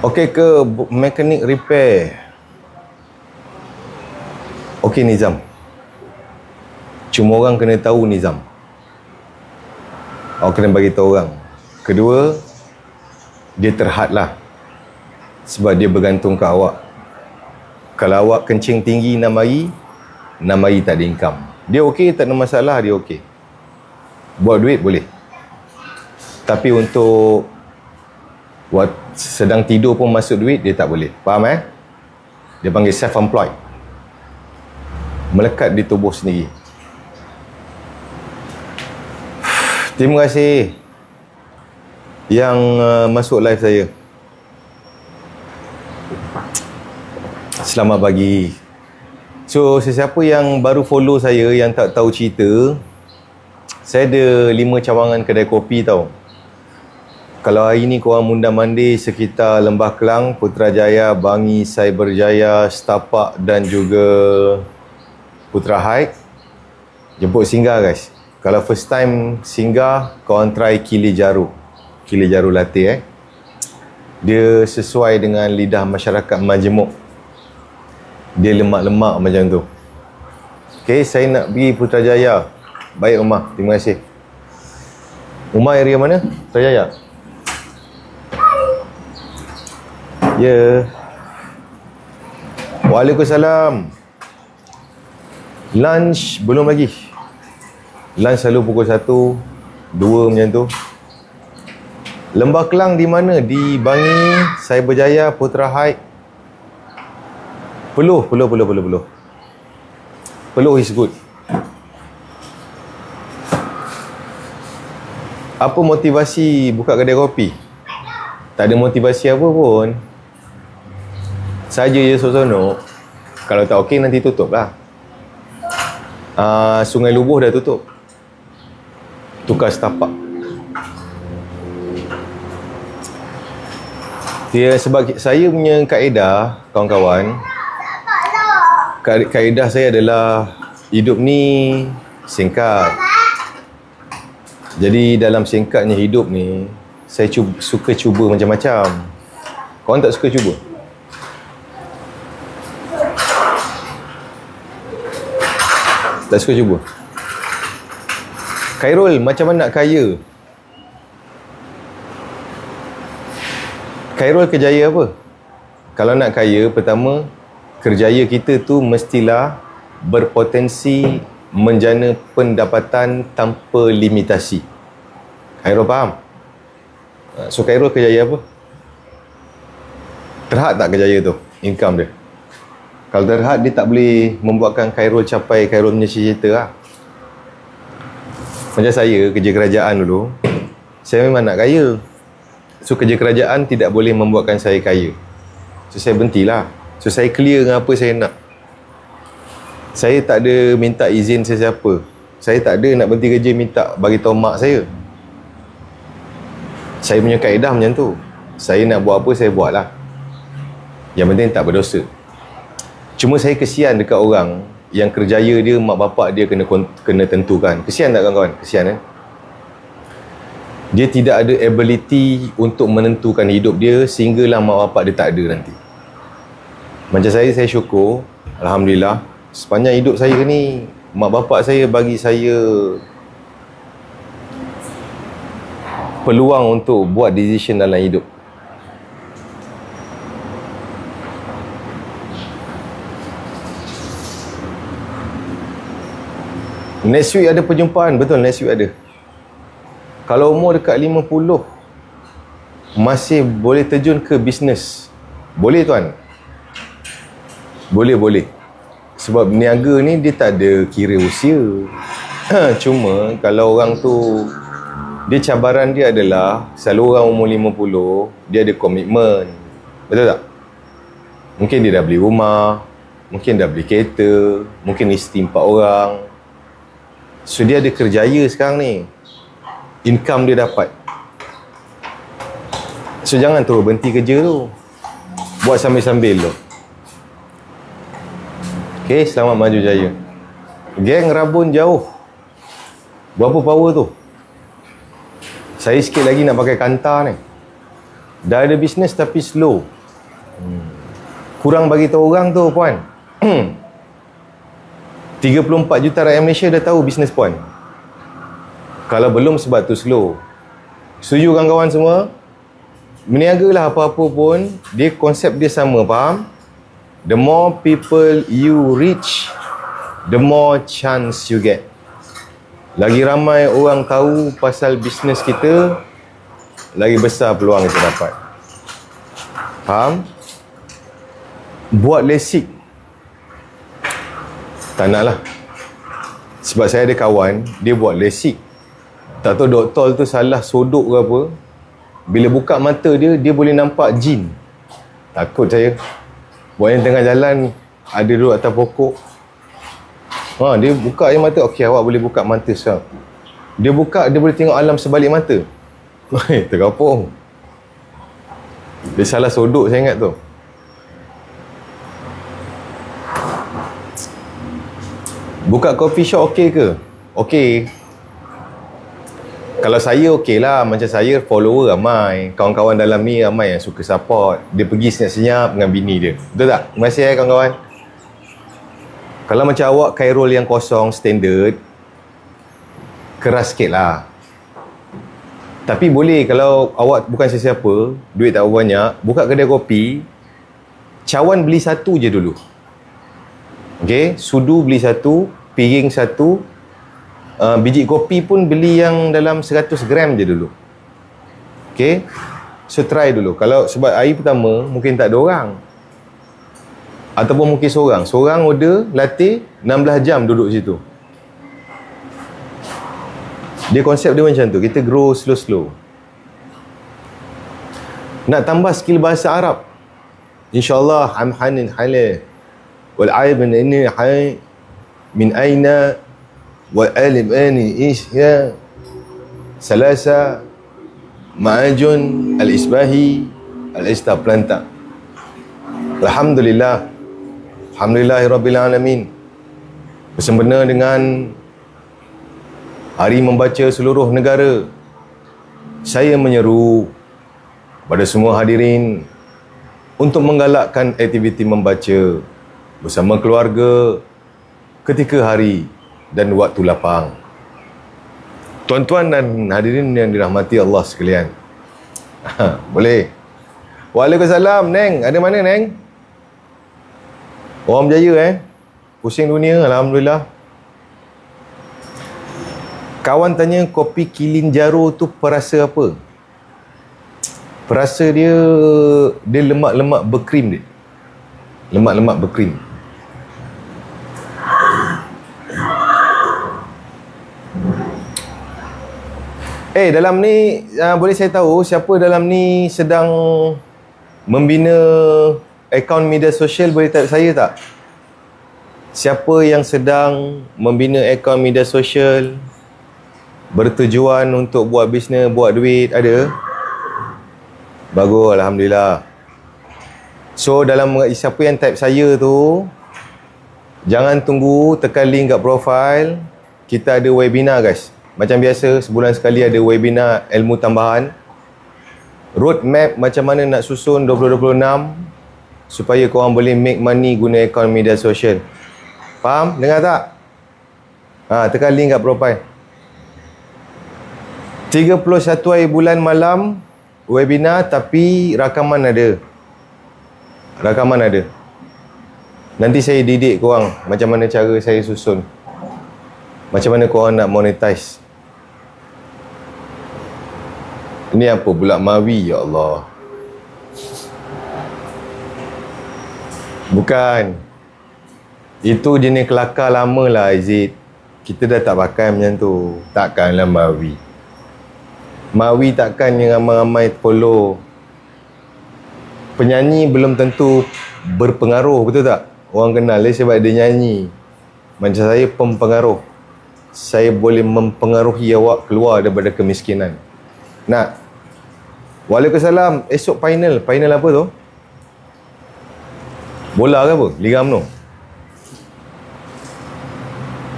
Okey ke mekanik repair? Okey Nizam. Cuma orang kena tahu Nizam. Awak kena bagi tahu orang. Kedua, dia terhad lah. Sebab dia bergantung ke awak. Kalau awak kencing tinggi 6 hari tak ada income. Dia okey, tak ada masalah, dia okey. Buat duit boleh. Tapi untuk sedang tidur pun masuk duit, dia tak boleh. Faham Dia panggil self-employed. Melekat di tubuh sendiri. Terima kasih yang masuk live saya. Selamat pagi. So, sesiapa yang baru follow saya, yang tak tahu cerita, saya ada 5 cawangan kedai kopi tau. Kalau hari ni korang mundar-mandir sekitar Lembah Kelang, Putrajaya, Bangi, Cyberjaya, Setapak dan juga Putra Heights, jemput singgah guys. Kalau first time singgah, korang try Kilijaru. Kilijaru latte Dia sesuai dengan lidah masyarakat majemuk. Dia lemak-lemak macam tu. Okay, saya nak pergi Putrajaya. Baik Umar, terima kasih. Umar area mana? Putrajaya? Ya. Waalaikumsalam. Lunch belum lagi. Lunch selalu pukul 1, 2 macam tu. Lembah Kelang di mana? Di Bangi, Cyberjaya, Putra Heights. Peluh is good. Apa motivasi buka kedai kopi? Tak ada motivasi apa pun. Saja je seronok. Kalau tak okey nanti tutup lah. Sungai Lubuh dah tutup. Tukar setapak. Dia sebab saya punya kaedah, kawan-kawan. Kaedah saya adalah hidup ni singkat. Jadi dalam singkatnya hidup ni, saya suka cuba macam-macam. Korang tak suka cuba? Tak suka cuba? Khairul, macam mana nak kaya? Khairul kerjaya apa? Kalau nak kaya, pertama, kerjaya kita tu mestilah berpotensi menjana pendapatan tanpa limitasi. Khairul faham? So Khairul kerjaya apa? Terhad tak kerjaya tu? Income dia. Kalau terhad, dia tak boleh membuatkan Khairul capai Khairul punya cita-cita lah. Macam saya kerja kerajaan dulu, saya memang nak kaya. So kerja kerajaan tidak boleh membuatkan saya kaya. So saya berhentilah. So saya clear dengan apa saya nak. Saya tak ada minta izin sesiapa. Saya tak ada nak berhenti kerja minta bagi tahu mak saya. Saya punya kaedah macam tu. Saya nak buat apa, saya buat lah. Yang penting tak berdosa. Cuma saya kesian dekat orang yang kerjaya dia, mak bapak dia kena tentukan. Kesian tak kawan-kawan? Kesian Dia tidak ada ability untuk menentukan hidup dia sehinggalah mak bapak dia tak ada nanti. Macam saya syukur, alhamdulillah, sepanjang hidup saya ni, mak bapak saya bagi saya peluang untuk buat decision dalam hidup. Next week ada perjumpaan, betul, next week ada. Kalau umur dekat 50, masih boleh terjun ke bisnes, boleh tuan? Boleh. Sebab niaga ni dia tak ada kira usia. Cuma kalau orang tu, dia cabaran dia adalah selalu orang umur 50, dia ada komitmen. Betul tak? Mungkin dia dah beli rumah, mungkin dah beli kereta, mungkin isteri 4 orang. So dia ada kerjaya sekarang ni. Income dia dapat. So jangan terus berhenti kerja tu. Buat sambil-sambil tu. Okay, selamat maju jaya. Geng Rabun jauh. Berapa power tu? Saya sikit lagi nak pakai kanta ni. Dah ada bisnes tapi slow. Kurang bagi tahu orang tu puan. 34 juta rakyat Malaysia dah tahu bisnes puan. Kalau belum sebab tu slow. Setuju kawan-kawan semua? Berniagalah apa-apa pun, dia konsep dia sama, faham? The more people you reach, the more chance you get. Lagi ramai orang tahu pasal bisnes kita, lagi besar peluang kita dapat. Faham? Buat lasik. Tak nak lah. Sebab saya ada kawan, dia buat lasik. Tak tahu doktor tu salah sodok ke apa. Bila buka mata dia, dia boleh nampak jin. Takut saya. Buat yang tengah jalan, ada duduk atas pokok. Dia buka je mata. Okey, awak boleh buka mata sekarang. Dia buka, dia boleh tengok alam sebalik mata. Terkapung. Dia salah sodok, saya ingat tu. Buka coffee shop okey ke? Okey. Kalau saya okey lah. Macam saya follower ramai. Kawan-kawan dalam ni ramai yang suka support. Dia pergi senyap-senyap dengan bini dia. Betul tak? Terima kasih kawan-kawan. Kalau macam awak Khairul yang kosong standard, keras sikit lah. Tapi boleh kalau awak bukan sesiapa, duit tak banyak, buka kedai kopi, cawan beli satu je dulu. Okay, sudu beli satu, piring satu, biji kopi pun beli yang dalam 100 gram je dulu. Okay, so try dulu. Kalau sebab hari pertama mungkin tak ada orang, ataupun mungkin seorang order latih 16 jam duduk situ. Dia konsep dia macam tu. Kita grow slow-slow. Nak tambah skill bahasa Arab, InsyaAllah amhanin halih wal aibin ini hay min aina wal alim ani isya salasa ma'ajun al-isbahi al-istaplanta. Alhamdulillah. Alhamdulillahirabbil alamin. Bersempena dengan Hari Membaca seluruh negara, saya menyeru pada semua hadirin untuk menggalakkan aktiviti membaca bersama keluarga ketika hari dan waktu lapang. Tuan-tuan dan hadirin yang dirahmati Allah sekalian. Boleh. Waalaikumsalam, Neng. Ada mana, Neng? Orang berjaya, Pusing dunia, Alhamdulillah. Kawan tanya kopi Kilimanjaro tu perasa apa? Perasa dia lemak-lemak berkrim dia. Lemak-lemak berkrim. Dalam ni boleh saya tahu siapa dalam ni sedang membina akaun media sosial, boleh type saya tak? Siapa yang sedang membina akaun media sosial, bertujuan untuk buat bisnes, buat duit, ada? Bagus, Alhamdulillah. So, siapa yang type saya tu, jangan tunggu, tekan link kat profile. Kita ada webinar, guys. Macam biasa, sebulan sekali ada webinar ilmu tambahan. Roadmap macam mana nak susun 2026 supaya korang boleh make money guna akaun media sosial. Faham? Dengar tak? Tekan link kat profile. 31 hari bulan malam webinar, tapi rakaman ada. Nanti saya didik korang macam mana cara saya susun. Macam mana korang nak monetize. Ini apa pula Mawi, ya Allah. Bukan. Itu jenis kelakar lama lah, Aziz. Kita dah tak pakai macam tu. Takkanlah Mawi. Mawi takkan yang ramai-ramai follow. Penyanyi belum tentu berpengaruh, betul tak? Orang kenal dia sebab dia nyanyi. Macam saya pempengaruh. Saya boleh mempengaruhi awak keluar daripada kemiskinan. Nak? Waalaikumsalam. Esok final. Final apa tu? Bola ke apa? Liga UMNO.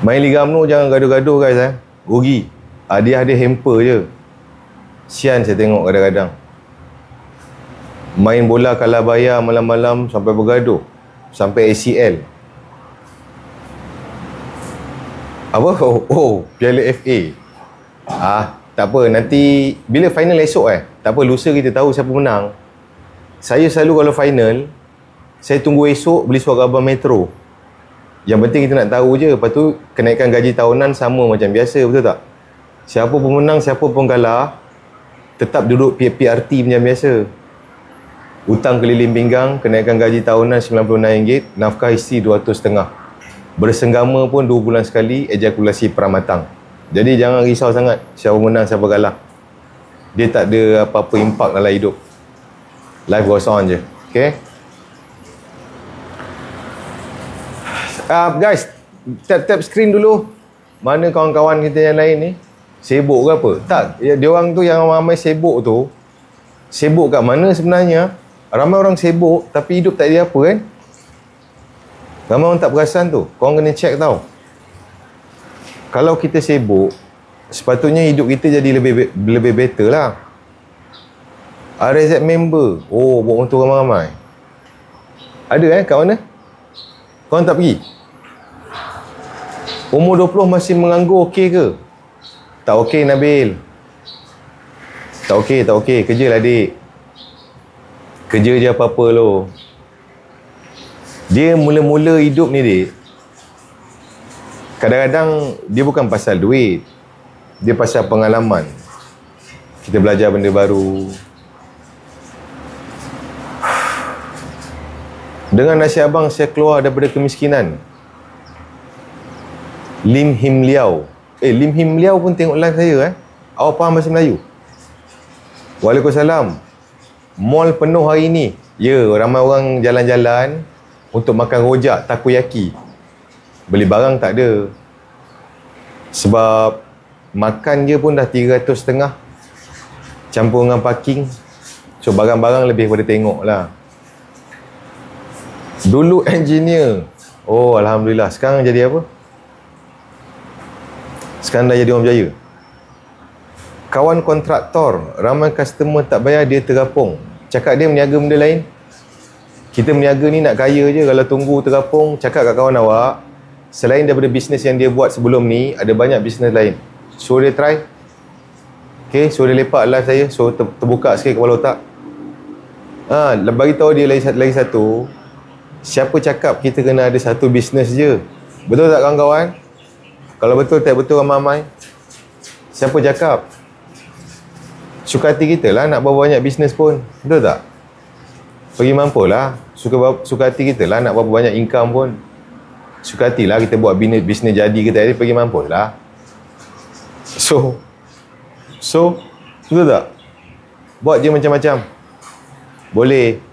Main Liga UMNO jangan gaduh-gaduh, guys. Rugi. Dia ada hamper je. Sian saya tengok kadang-kadang. Main bola kalah bayar malam-malam sampai bergaduh, sampai ACL. Apa? Piala FA. Tak apa, nanti bila final esok tak apa, lusa kita tahu siapa menang. Saya selalu kalau final, saya tunggu esok beli surat khabar Metro. Yang penting kita nak tahu je. Lepas tu kenaikan gaji tahunan sama macam biasa, betul tak? Siapa pun menang, siapa pun kalah, tetap duduk PRT macam biasa. Hutang keliling pinggang, kenaikan gaji tahunan RM96, nafkah isteri RM200.5. Bersenggama pun 2 bulan sekali, ejakulasi pramatang. Jadi jangan risau sangat siapa menang, siapa kalah. Dia tak ada apa-apa impak dalam hidup. Life goes on je. Okay? Guys, tap screen dulu. Mana kawan-kawan kita yang lain ni? Sibuk ke apa? Tak, dia orang tu yang ramai sibuk tu. Sibuk kat mana sebenarnya? Ramai orang sibuk tapi hidup tak ada apa kan? Ramai orang tak perasan tu. Korang kena check tau. Kalau kita sibuk, sepatutnya hidup kita jadi lebih better lah. RZ member. Buat orang tu ramai-ramai. Ada kat mana? Korang tak pergi? Umur 20 masih menganggur, okey ke? Tak okey Nabil. Tak okey. Kerja lah adik. Kerja je apa-apa lo. Dia mula-mula hidup ni dik, kadang-kadang dia bukan pasal duit. Dia pasal pengalaman. Kita belajar benda baru. Dengan nasihat abang, saya keluar daripada kemiskinan. Lim Him Liao. Lim Him Liao pun tengok live saya Awak faham bahasa Melayu? Waalaikumsalam. Mall penuh hari ni. Ya, ramai orang jalan-jalan untuk makan rojak takoyaki. Beli barang tak ada. Sebab makan je pun dah 300.5. Campur dengan parking. So barang-barang lebih pada tengok lah. Dulu engineer. Alhamdulillah. Sekarang jadi apa? Sekarang dah jadi orang berjaya. Kawan kontraktor, ramai customer tak bayar, dia terapung. Cakap dia meniaga benda lain. Kita meniaga ni nak kaya je. Kalau tunggu terapung, cakap kat kawan awak, selain daripada bisnes yang dia buat sebelum ni, ada banyak bisnes lain. Suruh dia try. Okay, suruh dia lepak live saya. Suruh terbuka sikit kepala otak. Bagi tahu dia lagi satu. Siapa cakap kita kena ada satu bisnes je? Betul tak kawan-kawan? Kalau betul, tak betul ramai-ramai. Siapa cakap? Suka hati kita lah nak berapa banyak bisnes pun. Betul tak? Pergi mampu lah. Suka hati kita lah nak berapa banyak income pun. Suka hati lah kita buat bisnes jadi kita jadi, pergi mampu lah. So betul tak? Buat je macam-macam. Boleh.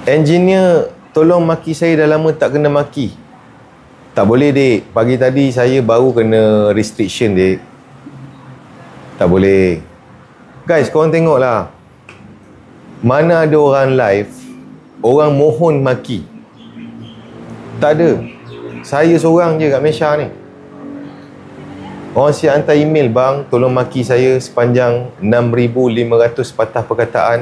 Engineer, tolong maki saya, dah lama tak kena maki. Tak boleh dik. Pagi tadi saya baru kena restriction dik. Tak boleh. Guys, korang tengoklah. Mana ada orang live, orang mohon maki. Tak ada. Saya seorang je kat Malaysia ni. Orang siap hantar email, bang, tolong maki saya sepanjang 6,500 patah perkataan.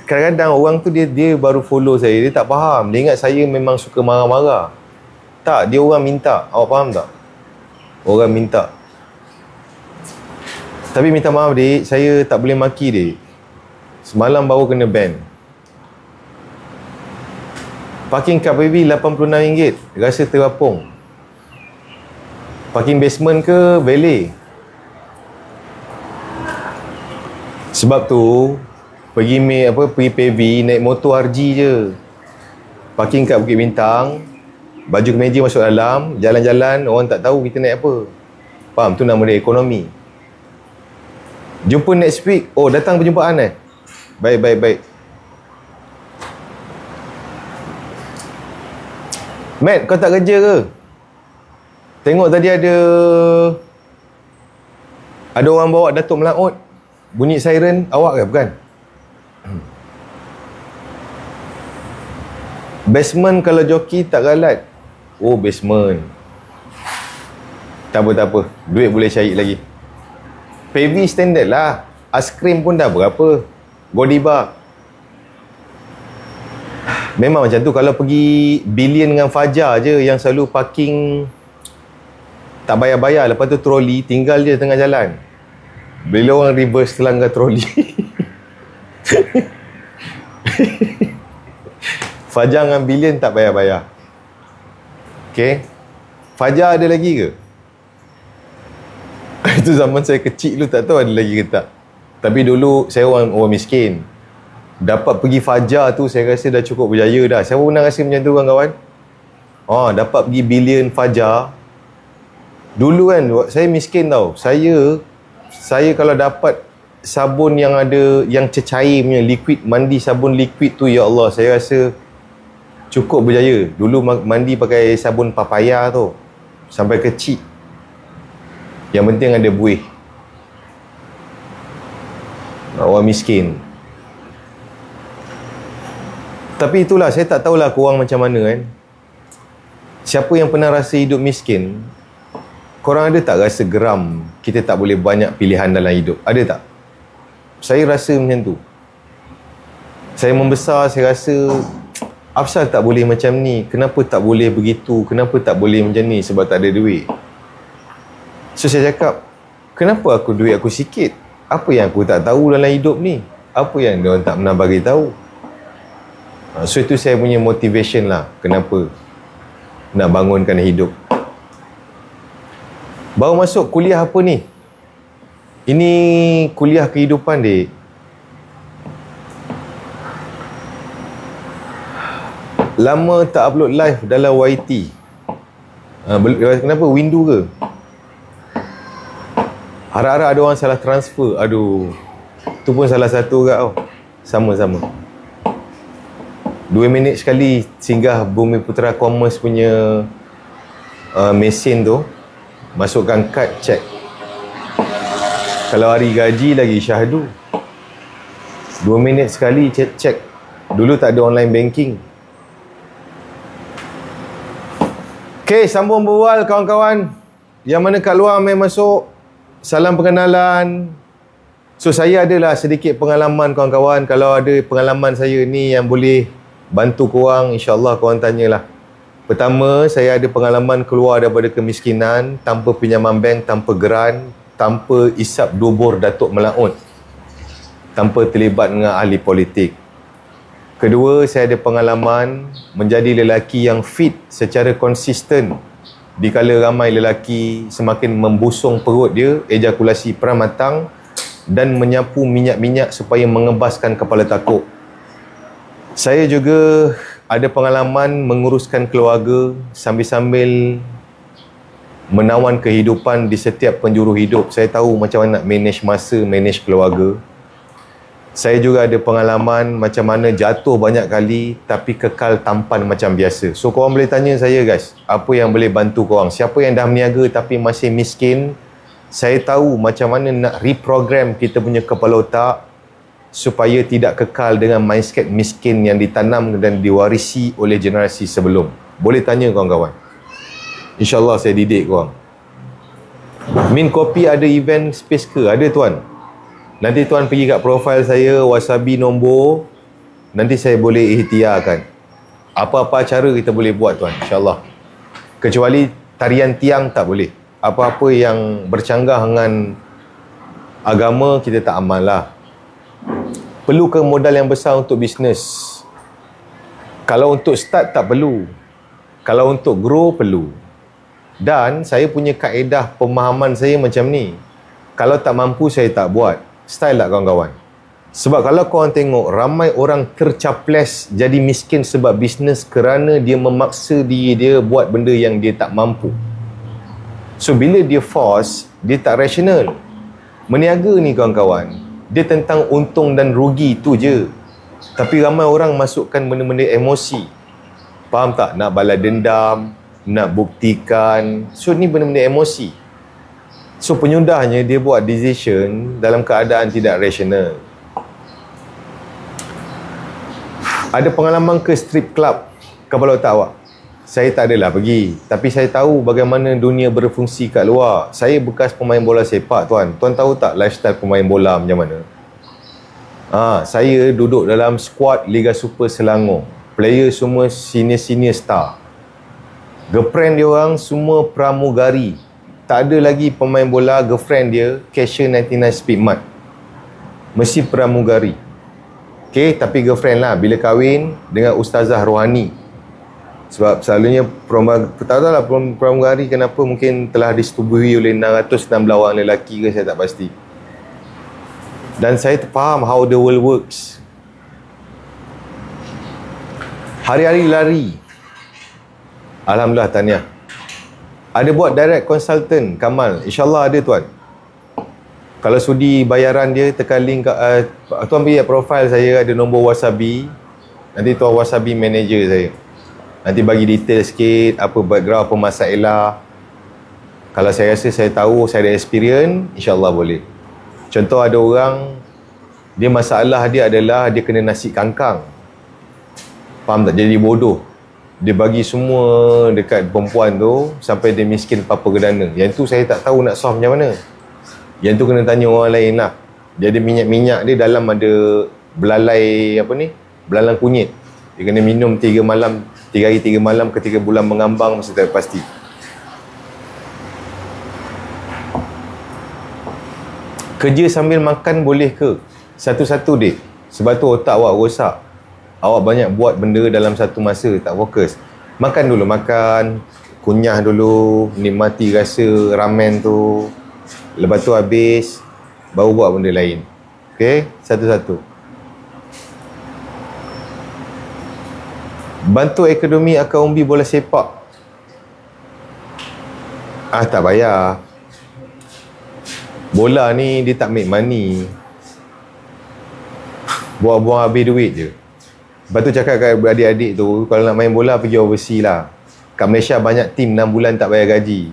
Kadang-kadang orang tu dia baru follow saya, dia tak faham. Dia ingat saya memang suka marah-marah. Tak, dia orang minta. Awak faham tak? Orang minta. Tapi minta maaf dik, saya tak boleh maki dik. Semalam baru kena ban. Parking kat PB RM86, rasa terapung. Parking basement ke valet? Sebab tu pergi PV naik motor RG je. Parking kat Bukit Bintang, baju kemeja masuk dalam, jalan-jalan, orang tak tahu kita naik apa. Faham? Tu nama dia ekonomi. Jumpa next week. Datang perjumpaan Baik. Matt, kau tak kerja ke? Tengok tadi ada orang bawa Datuk Melaut. Bunyi siren, awak ke bukan? Basement kalau joki tak galat. Basement. Tak apa. Duit boleh cari lagi. PV standard lah. Aiskrim pun dah berapa? Godiva. Memang macam tu. Kalau pergi Billion dengan Fajar je yang selalu parking tak bayar-bayar, lepas tu troli tinggal je tengah jalan. Bila orang reverse langgar troli. Fajar dengan Billion tak bayar-bayar. Okay. Fajar ada lagi ke? Itu zaman saya kecil dulu, tak tahu ada lagi ke tak. Tapi dulu saya orang miskin. Dapat pergi Fajar tu saya rasa dah cukup berjaya dah. Siapa pernah rasa macam tu kawan-kawan? Dapat pergi Billion Fajar. Dulu kan saya miskin tau. Saya kalau dapat sabun yang ada, yang cecair punya, liquid, mandi sabun liquid tu, ya Allah, saya rasa cukup berjaya. Dulu mandi pakai sabun papaya tu, sampai kecil. Yang penting ada buih. Orang miskin. Tapi itulah, saya tak tahulah korang macam mana kan. Siapa yang pernah rasa hidup miskin, korang ada tak rasa geram kita tak boleh banyak pilihan dalam hidup? Ada tak? Saya rasa macam tu. Saya membesar, saya rasa apasal tak boleh macam ni? Kenapa tak boleh begitu? Kenapa tak boleh macam ni? Sebab tak ada duit. So saya cakap, kenapa duit aku sikit? Apa yang aku tak tahu dalam hidup ni? Apa yang diorang tak pernah bagi tahu? So itu saya punya motivation lah. Kenapa nak bangunkan hidup. Baru masuk kuliah apa ni? Ini kuliah kehidupan, dek. Lama tak upload live dalam YT. Kenapa? Windu ke? Harap-harap ada orang salah transfer. Aduh, tu pun salah satu kat tau. Sama-sama 2 minit sekali singgah Bumi Putra Commerce punya mesin tu. Masukkan kad, check. Kalau hari gaji lagi syahdu. 2 minit sekali check. Dulu tak ada online banking. Okay, sambung berbual kawan-kawan. Yang mana kat luar main masuk. Salam pengenalan. So saya adalah sedikit pengalaman kawan-kawan. Kalau ada pengalaman saya ni yang boleh bantu korang, insyaAllah korang tanyalah. Pertama, saya ada pengalaman keluar daripada kemiskinan tanpa pinjaman bank, tanpa geran, tanpa isap dubur Datuk Melaut, tanpa terlibat dengan ahli politik. Kedua, saya ada pengalaman menjadi lelaki yang fit secara konsisten dikala ramai lelaki semakin membusung perut dia, ejakulasi pramatang dan menyapu minyak-minyak supaya mengebaskan kepala takuk. Saya juga ada pengalaman menguruskan keluarga sambil-sambil menawan kehidupan di setiap penjuru hidup. Saya tahu macam mana nak manage masa, manage keluarga. Saya juga ada pengalaman macam mana jatuh banyak kali tapi kekal tampan macam biasa. So korang boleh tanya saya guys, apa yang boleh bantu korang? Siapa yang dah berniaga tapi masih miskin, saya tahu macam mana nak reprogram kita punya kepala otak supaya tidak kekal dengan mindset miskin yang ditanam dan diwarisi oleh generasi sebelum. Boleh tanya kawan-kawan. InsyaAllah saya didik korang. Min Kopi ada event space ke? Ada tuan. Nanti tuan pergi kat profil saya, Wasabi nombor. Nanti saya boleh ikhtiarkan. Apa-apa cara kita boleh buat tuan, insyaAllah. Kecuali tarian tiang tak boleh. Apa-apa yang bercanggah dengan agama kita tak amal lah. Perlu ke modal yang besar untuk bisnes? Kalau untuk start tak perlu. Kalau untuk grow perlu. Dan saya punya kaedah pemahaman saya macam ni. Kalau tak mampu saya tak buat. Style lah kawan-kawan. Sebab kalau korang tengok ramai orang tercaples jadi miskin sebab bisnes kerana dia memaksa diri dia buat benda yang dia tak mampu. So bila dia force, dia tak rasional. Meniaga ni kawan-kawan, dia tentang untung dan rugi tu je. Tapi ramai orang masukkan benda-benda emosi. Faham tak? Nak balas dendam, nak buktikan. So ni benda-benda emosi. So penyudahnya dia buat decision dalam keadaan tidak rasional. Ada pengalaman ke strip club kepala otak awak? Saya tak adalah pergi. Tapi saya tahu bagaimana dunia berfungsi kat luar. Saya bekas pemain bola sepak tuan. Tuan tahu tak lifestyle pemain bola macam mana? Saya duduk dalam skuad Liga Super Selangor. Player semua senior-senior star. Girlfriend dia orang semua pramugari. Tak ada lagi pemain bola girlfriend dia cashier 99 Speedmart. Mesti pramugari. Okay, tapi girlfriend lah bila kahwin dengan ustazah rohani. Sebab selalunya tak tahu lah pramugari kenapa, mungkin telah disetubuhi oleh 616 orang lelaki ke, saya tak pasti. Dan saya faham how the world works. Hari-hari lari. Alhamdulillah, tahniah. Ada buat direct consultant, Kamal. InsyaAllah ada tuan. Kalau sudi bayaran dia, tekan link tuan pergi profile saya, ada nombor Wasabi. Nanti tuan Wasabi manager saya. Nanti bagi detail sikit, apa background, apa masalah. Kalau saya rasa saya tahu, saya ada experience, InsyaAllah boleh. Contoh ada orang, dia masalah dia adalah dia kena nasi kangkang. Faham tak? Jadi bodoh. Dia bagi semua dekat perempuan tu sampai dia miskin papa gedana. Yang tu saya tak tahu nak solve macam mana. Yang tu kena tanya orang lain lah. Dia ada minyak-minyak dia dalam ada belalai belalang kunyit. Dia kena minum 3 hari 3 malam ketika bulan mengambang, mesti tak pasti. Kerja sambil makan boleh ke? Satu-satu dek. Sebab tu otak awak rosak. Awak banyak buat benda dalam satu masa, tak fokus. Makan dulu, kunyah dulu, nikmati rasa ramen tu. Lepas tu habis, baru buat benda lain. Okay, satu-satu. Bantu ekonomi akar umbi bola sepak. Tak bayar. Bola ni dia tak make money. Buang-buang habis duit je. Lepas tu cakap kat adik-adik tu, kalau nak main bola pergi overseas lah. Kat Malaysia banyak tim 6 bulan tak bayar gaji.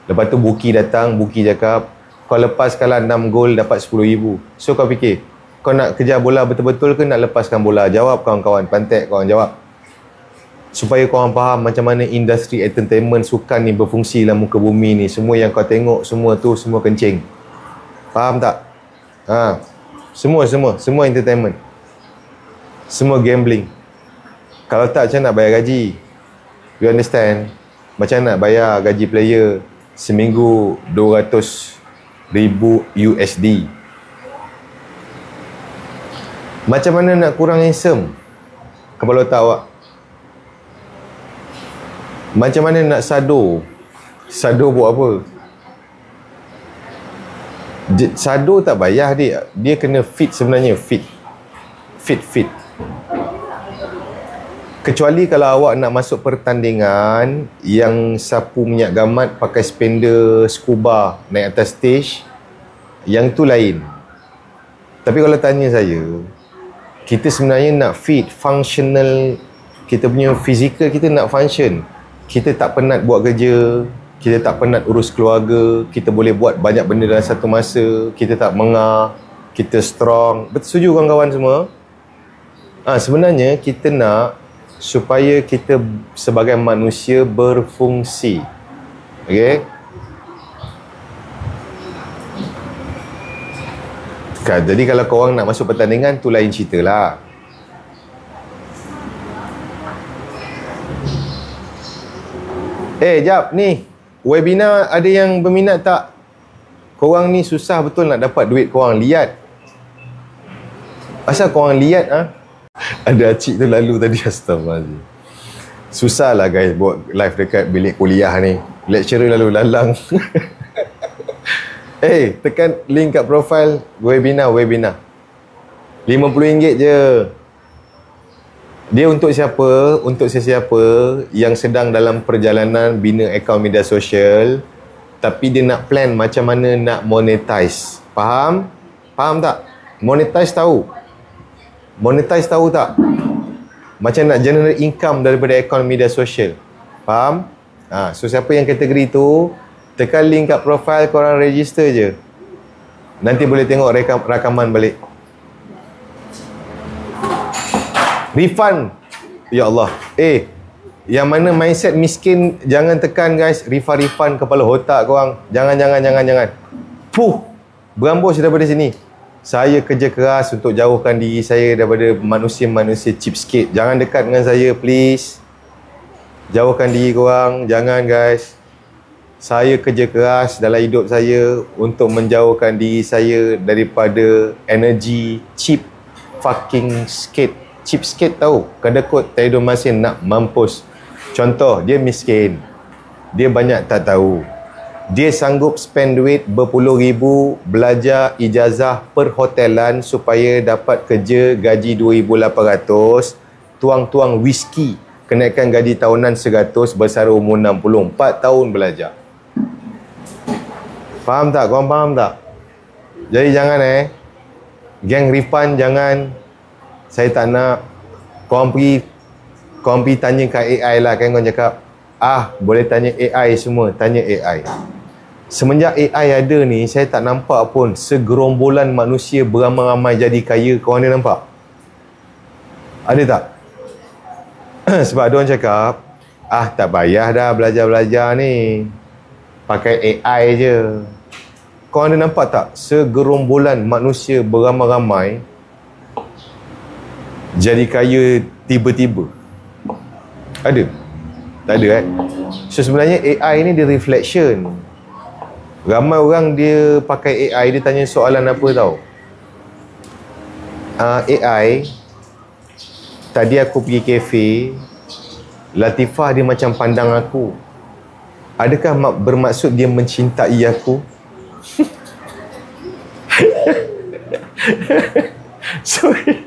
Lepas tu Buki datang, Buki cakap, kau lepas kalah 6 gol dapat 10,000. So kau fikir, kau nak kejar bola betul-betul ke nak lepaskan bola? Jawab kawan-kawan, pantek korang jawab. Supaya korang faham macam mana industri entertainment sukan ni berfungsi dalam muka bumi ni. Semua yang kau tengok, semua tu, semua kencing. Faham tak? Semua entertainment. Semua gambling. Kalau tak, macam nak bayar gaji? You understand? Macam nak bayar gaji player seminggu 200,000 USD? Macam mana nak kurang handsome kepala otak awak? Macam mana nak sado? Sado buat apa? Sado tak bayar dia. Dia kena fit sebenarnya. Fit. Kecuali kalau awak nak masuk pertandingan yang sapu minyak gamat pakai spender scuba naik atas stage, yang tu lain. Tapi kalau tanya saya, kita sebenarnya nak fit, functional. Kita punya fizikal kita nak function. Kita tak penat buat kerja, kita tak penat urus keluarga, kita boleh buat banyak benda dalam satu masa, kita tak mengah, kita strong. Betul, setuju kawan-kawan semua? Sebenarnya kita nak supaya kita sebagai manusia berfungsi. Okey? Jadi kalau korang nak masuk pertandingan, tu lain cerita lah. Jap ni, webinar ada yang berminat tak? Korang ni susah betul nak dapat duit korang, liat. Asal korang liat Ada acik tu lalu tadi, astagfirullahaladzim. Susah lah guys buat live dekat bilik kuliah ni. Lecturer lalu lalang. Tekan link kat profile webinar. RM50 je. Dia untuk siapa? Untuk sesiapa yang sedang dalam perjalanan bina akaun media sosial, tapi dia nak plan macam mana nak monetize. Faham? Faham tak? Monetize tahu tak? Macam nak generate income daripada akaun media sosial. Faham? So siapa yang kategori tu, tekan link kat profile, korang register je. Nanti boleh tengok rakaman balik. Refund. Ya Allah. Yang mana mindset miskin, jangan tekan guys. Refund kepala otak korang. Jangan. Berambus daripada sini. Saya kerja keras untuk jauhkan diri saya daripada manusia-manusia cheapskate. Jangan dekat dengan saya, please. Jauhkan diri korang. Jangan, guys. Saya kerja keras dalam hidup saya untuk menjauhkan diri saya daripada energi cheap fucking skate. Cheapskate tahu? Kedekut Taido Masin nak mampus. Contoh, dia miskin. Dia banyak tak tahu. Dia sanggup spend duit berpuluh ribu belajar ijazah perhotelan supaya dapat kerja gaji 2,800, tuang-tuang whisky, kenaikan gaji tahunan 100, bersara umur 60, 4 tahun belajar. Faham tak? Korang faham tak? Jadi jangan geng refund jangan. Saya tak nak. Korang pergi tanya kat AI lah kan. Korang cakap, boleh tanya AI semua. Tanya AI. Semenjak AI ada ni, saya tak nampak pun segerombolan manusia beramai-ramai jadi kaya. Korang ada nampak? Ada tak? Sebab ada orang cakap, tak payah dah belajar-belajar ni, pakai AI je. Korang ada nampak tak segerombolan manusia beramai-ramai jadi kaya tiba-tiba? Ada? Tak ada So sebenarnya AI ni dia reflection. Ramai orang dia pakai AI, dia tanya soalan apa tau? AI, tadi aku pergi kafe, Latifah dia macam pandang aku. Adakah bermaksud dia mencintai aku? Sorry.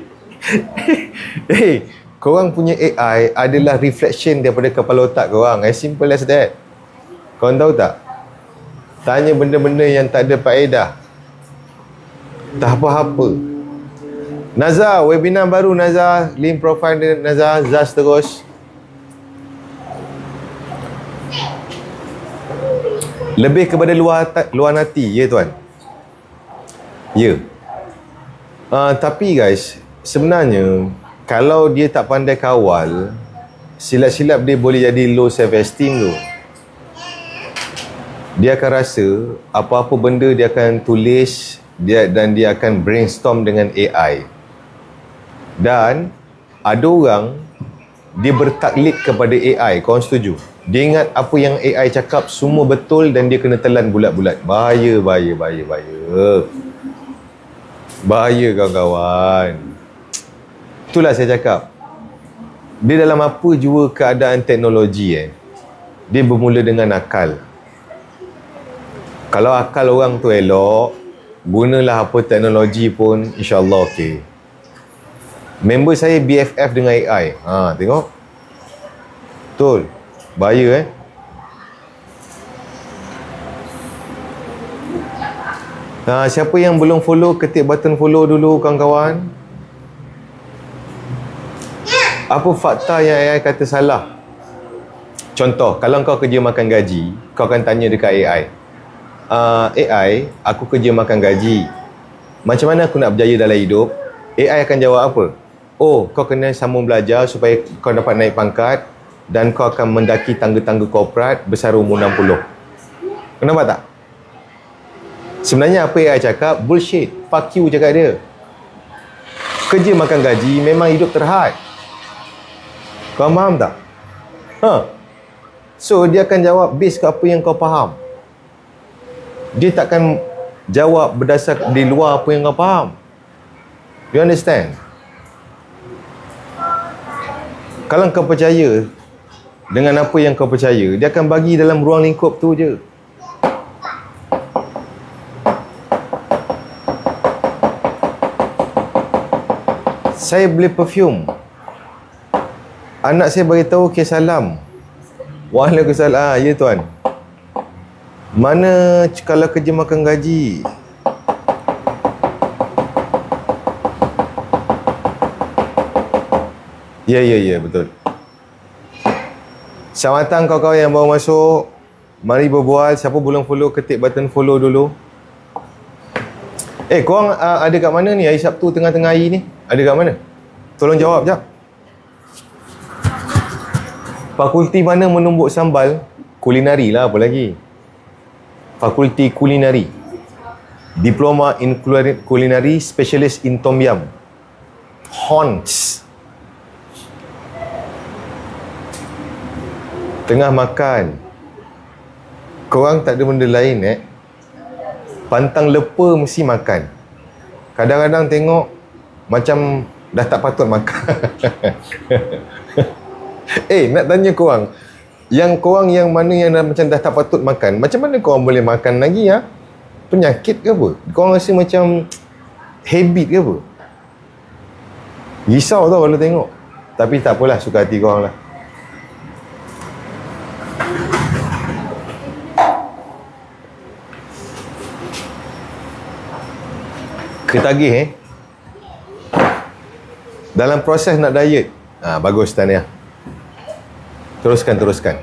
Korang punya AI adalah reflection daripada kepala otak korang. As simple as that. Korang tahu tak? Tanya benda-benda yang tak ada faedah. Tak apa-apa. Nazar, webinar baru Nazar. Link profile dia Nazar. Zaz terus. Lebih kepada luar hati. Ya tuan? Ya. Tapi guys, sebenarnya kalau dia tak pandai kawal, silap-silap dia boleh jadi low self-esteem tu. Dia akan rasa apa-apa benda dia akan tulis dan dia akan brainstorm dengan AI. Dan ada orang dia bertaklid kepada AI. Korang setuju? Dia ingat apa yang AI cakap semua betul dan dia kena telan bulat-bulat. Bahaya. Bahaya kawan-kawan. Itulah saya cakap. Dia dalam apa jua keadaan teknologi dia bermula dengan akal. Kalau akal orang tu elok, gunalah apa teknologi pun, insyaAllah okey. Member saya BFF dengan AI. Tengok. Betul. Bahaya siapa yang belum follow, ketik button follow dulu kawan-kawan. Apa fakta yang AI kata salah? Contoh, kalau kau kerja makan gaji, kau akan tanya dekat AI. AI, aku kerja makan gaji. Macam mana aku nak berjaya dalam hidup? AI akan jawab apa? Kau kena sambung belajar supaya kau dapat naik pangkat dan kau akan mendaki tangga-tangga korporat bersara umur 60. Kenapa tak? Sebenarnya apa AI cakap? Bullshit. Fuck you cakap dia. Kerja makan gaji memang hidup terhad. Kau faham tak? So dia akan jawab based ke apa yang kau faham. Dia takkan jawab berdasar di luar apa yang kau faham. You understand? Kalau kau percaya dengan apa yang kau percaya, dia akan bagi dalam ruang lingkup tu je. Saya beli perfume. Anak saya beritahu, okay, salam. Waalaikumsalam. Ya tuan. Mana kalau kerja makan gaji? Ya, betul. Selamat datang kawan-kawan yang baru masuk. Mari berbual. Siapa belum follow, ketik button follow dulu. Korang ada kat mana ni hari Sabtu tengah-tengah hari ni? Ada kat mana? Tolong jawab jap. Fakulti mana menumbuk sambal? Kulinari lah, apa lagi? Fakulti kulinari. Diploma in Culinary Specialist in Tom Yum. Hons. Tengah makan, korang tak ada benda lain pantang lepa mesti makan. Kadang-kadang tengok macam dah tak patut makan. Nak tanya korang, yang mana yang macam dah tak patut makan, macam mana korang boleh makan lagi ya? Penyakit ke apa? Korang rasa macam habit ke apa? Risau tau kalau tengok. Tapi tak apalah, suka hati korang lah. Ketagih dalam proses nak diet. Bagus Tania. Teruskan.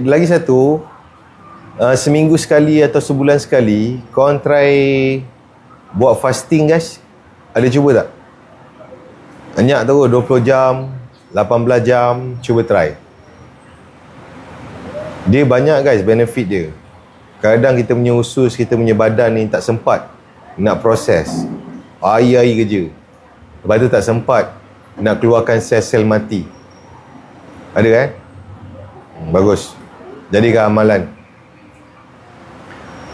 Lagi satu, seminggu sekali atau sebulan sekali korang try buat fasting guys. Ada cuba tak? Banyak tu 20 jam, 18 jam, cuba try. Dia banyak guys benefit dia. Kadang kita punya usus, kita punya badan ni tak sempat nak proses. Hari-hari kerja. Lepas tu tak sempat nak keluarkan sel-sel mati. Ada Bagus. Jadikan amalan.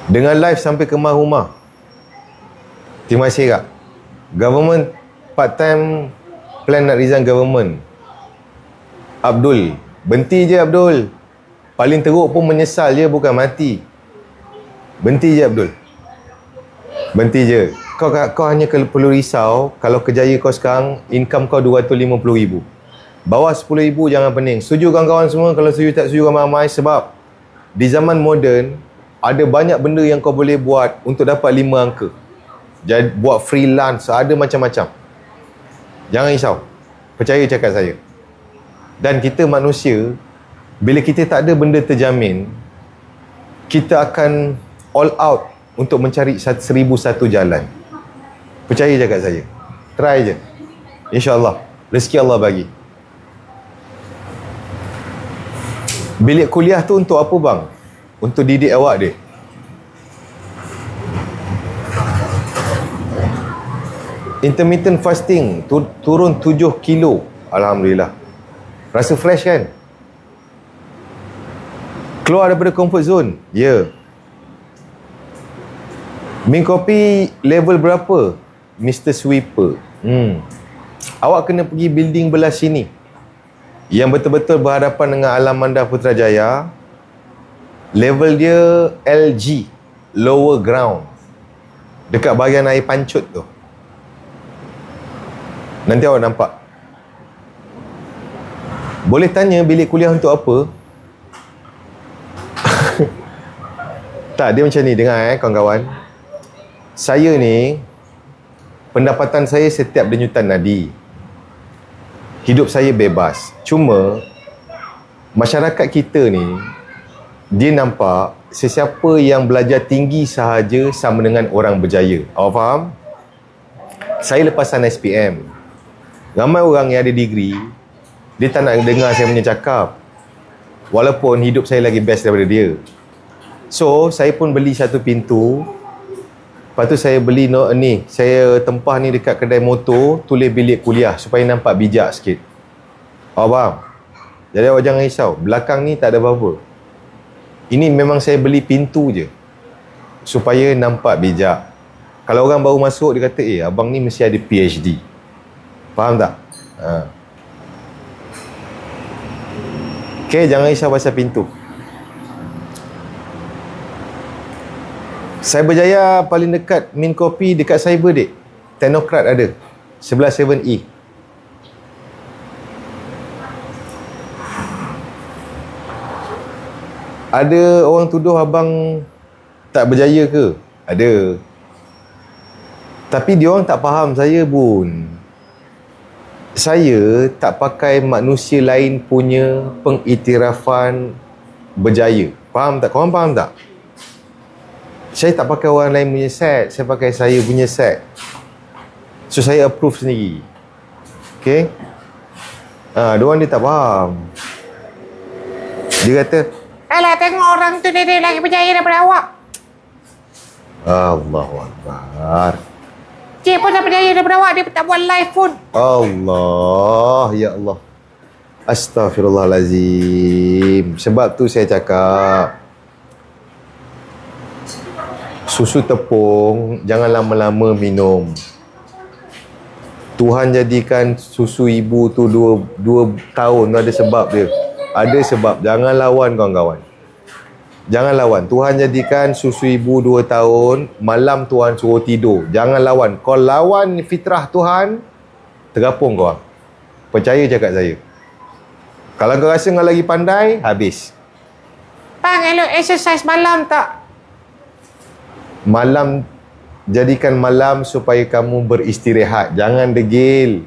Dengan live sampai ke rumah. Terima kasih kak. Government part-time plan nak resign government. Abdul. Berhenti je Abdul. Paling teruk pun menyesal je, bukan mati. Berhenti je Abdul. Berhenti je. Kau hanya perlu risau kalau kerjaya kau sekarang income kau 250,000. Bawah 10,000 jangan pening. Setuju kawan-kawan semua? Kalau setuju tak setuju ramai-ramai. Sebab di zaman moden ada banyak benda yang kau boleh buat untuk dapat 5 angka. Jadi buat freelance, ada macam-macam. Jangan risau. Percaya cakap saya. Dan kita manusia, bila kita tak ada benda terjamin, kita akan all out untuk mencari 1,001 jalan. Percaya cakap saya. Try je. InsyaAllah. Rezeki Allah bagi. Bilik kuliah tu untuk apa bang? Untuk didik awak dia. Intermittent fasting turun 7 kilo. Alhamdulillah. Rasa fresh kan? Keluar daripada comfort zone. Ya. Min kopi level berapa? Mr. Sweeper. Awak kena pergi building belah sini, yang betul-betul berhadapan dengan Alam Manda Putrajaya. Level dia LG, lower ground, dekat bahagian air pancut tu. Nanti awak nampak. Boleh tanya bilik kuliah untuk apa? Tak, dia macam ni. Dengar kawan-kawan. Saya ni, pendapatan saya setiap denyutan nadi. Hidup saya bebas. Cuma masyarakat kita ni, dia nampak sesiapa yang belajar tinggi sahaja sama dengan orang berjaya. Awak faham? Saya lepasan SPM. Ramai orang yang ada degree, dia tak nak dengar saya punya cakap. Walaupun hidup saya lagi best daripada dia. So, saya pun beli satu pintu. Lepas tu saya beli saya tempah ni dekat kedai motor, tulis bilik kuliah supaya nampak bijak sikit. Awak faham? Jadi awak jangan risau. Belakang ni tak ada apa-apa. Ini memang saya beli pintu je supaya nampak bijak. Kalau orang baru masuk, dia kata, abang ni mesti ada PhD. Faham tak? Okay, jangan risau pasal pintu. Cyberjaya paling dekat Min Kopi dekat Cyber dek. Technocrat ada. Sebelah 7E. Ada orang tuduh abang tak berjaya ke? Ada. Tapi dia orang tak faham saya pun. Saya tak pakai manusia lain punya pengiktirafan berjaya. Faham tak? Korang faham tak? Saya tak pakai orang lain punya set. Saya pakai saya punya set. So, saya approve sendiri. Okay? Diorang dia tak faham. Dia kata, alah, tengok orang tu dia lagi berjaya daripada awak. Allahu Akbar. Cik pun tak percaya daripada awak. Dia tak buat live pun. Allah, ya Allah. Astaghfirullahalazim. Sebab tu saya cakap, susu tepung jangan lama-lama minum. Tuhan jadikan susu ibu tu 2 tahun tu ada sebab dia. Ada sebab. Jangan lawan kawan-kawan. Jangan lawan. Tuhan jadikan susu ibu 2 tahun, malam Tuhan suruh tidur. Jangan lawan. Kau lawan fitrah Tuhan, terapung kau. Percaya cakap saya. Kalau kau rasa kau lagi pandai, habis. Bang, elok exercise malam tak? Malam, jadikan malam supaya kamu beristirahat. Jangan degil.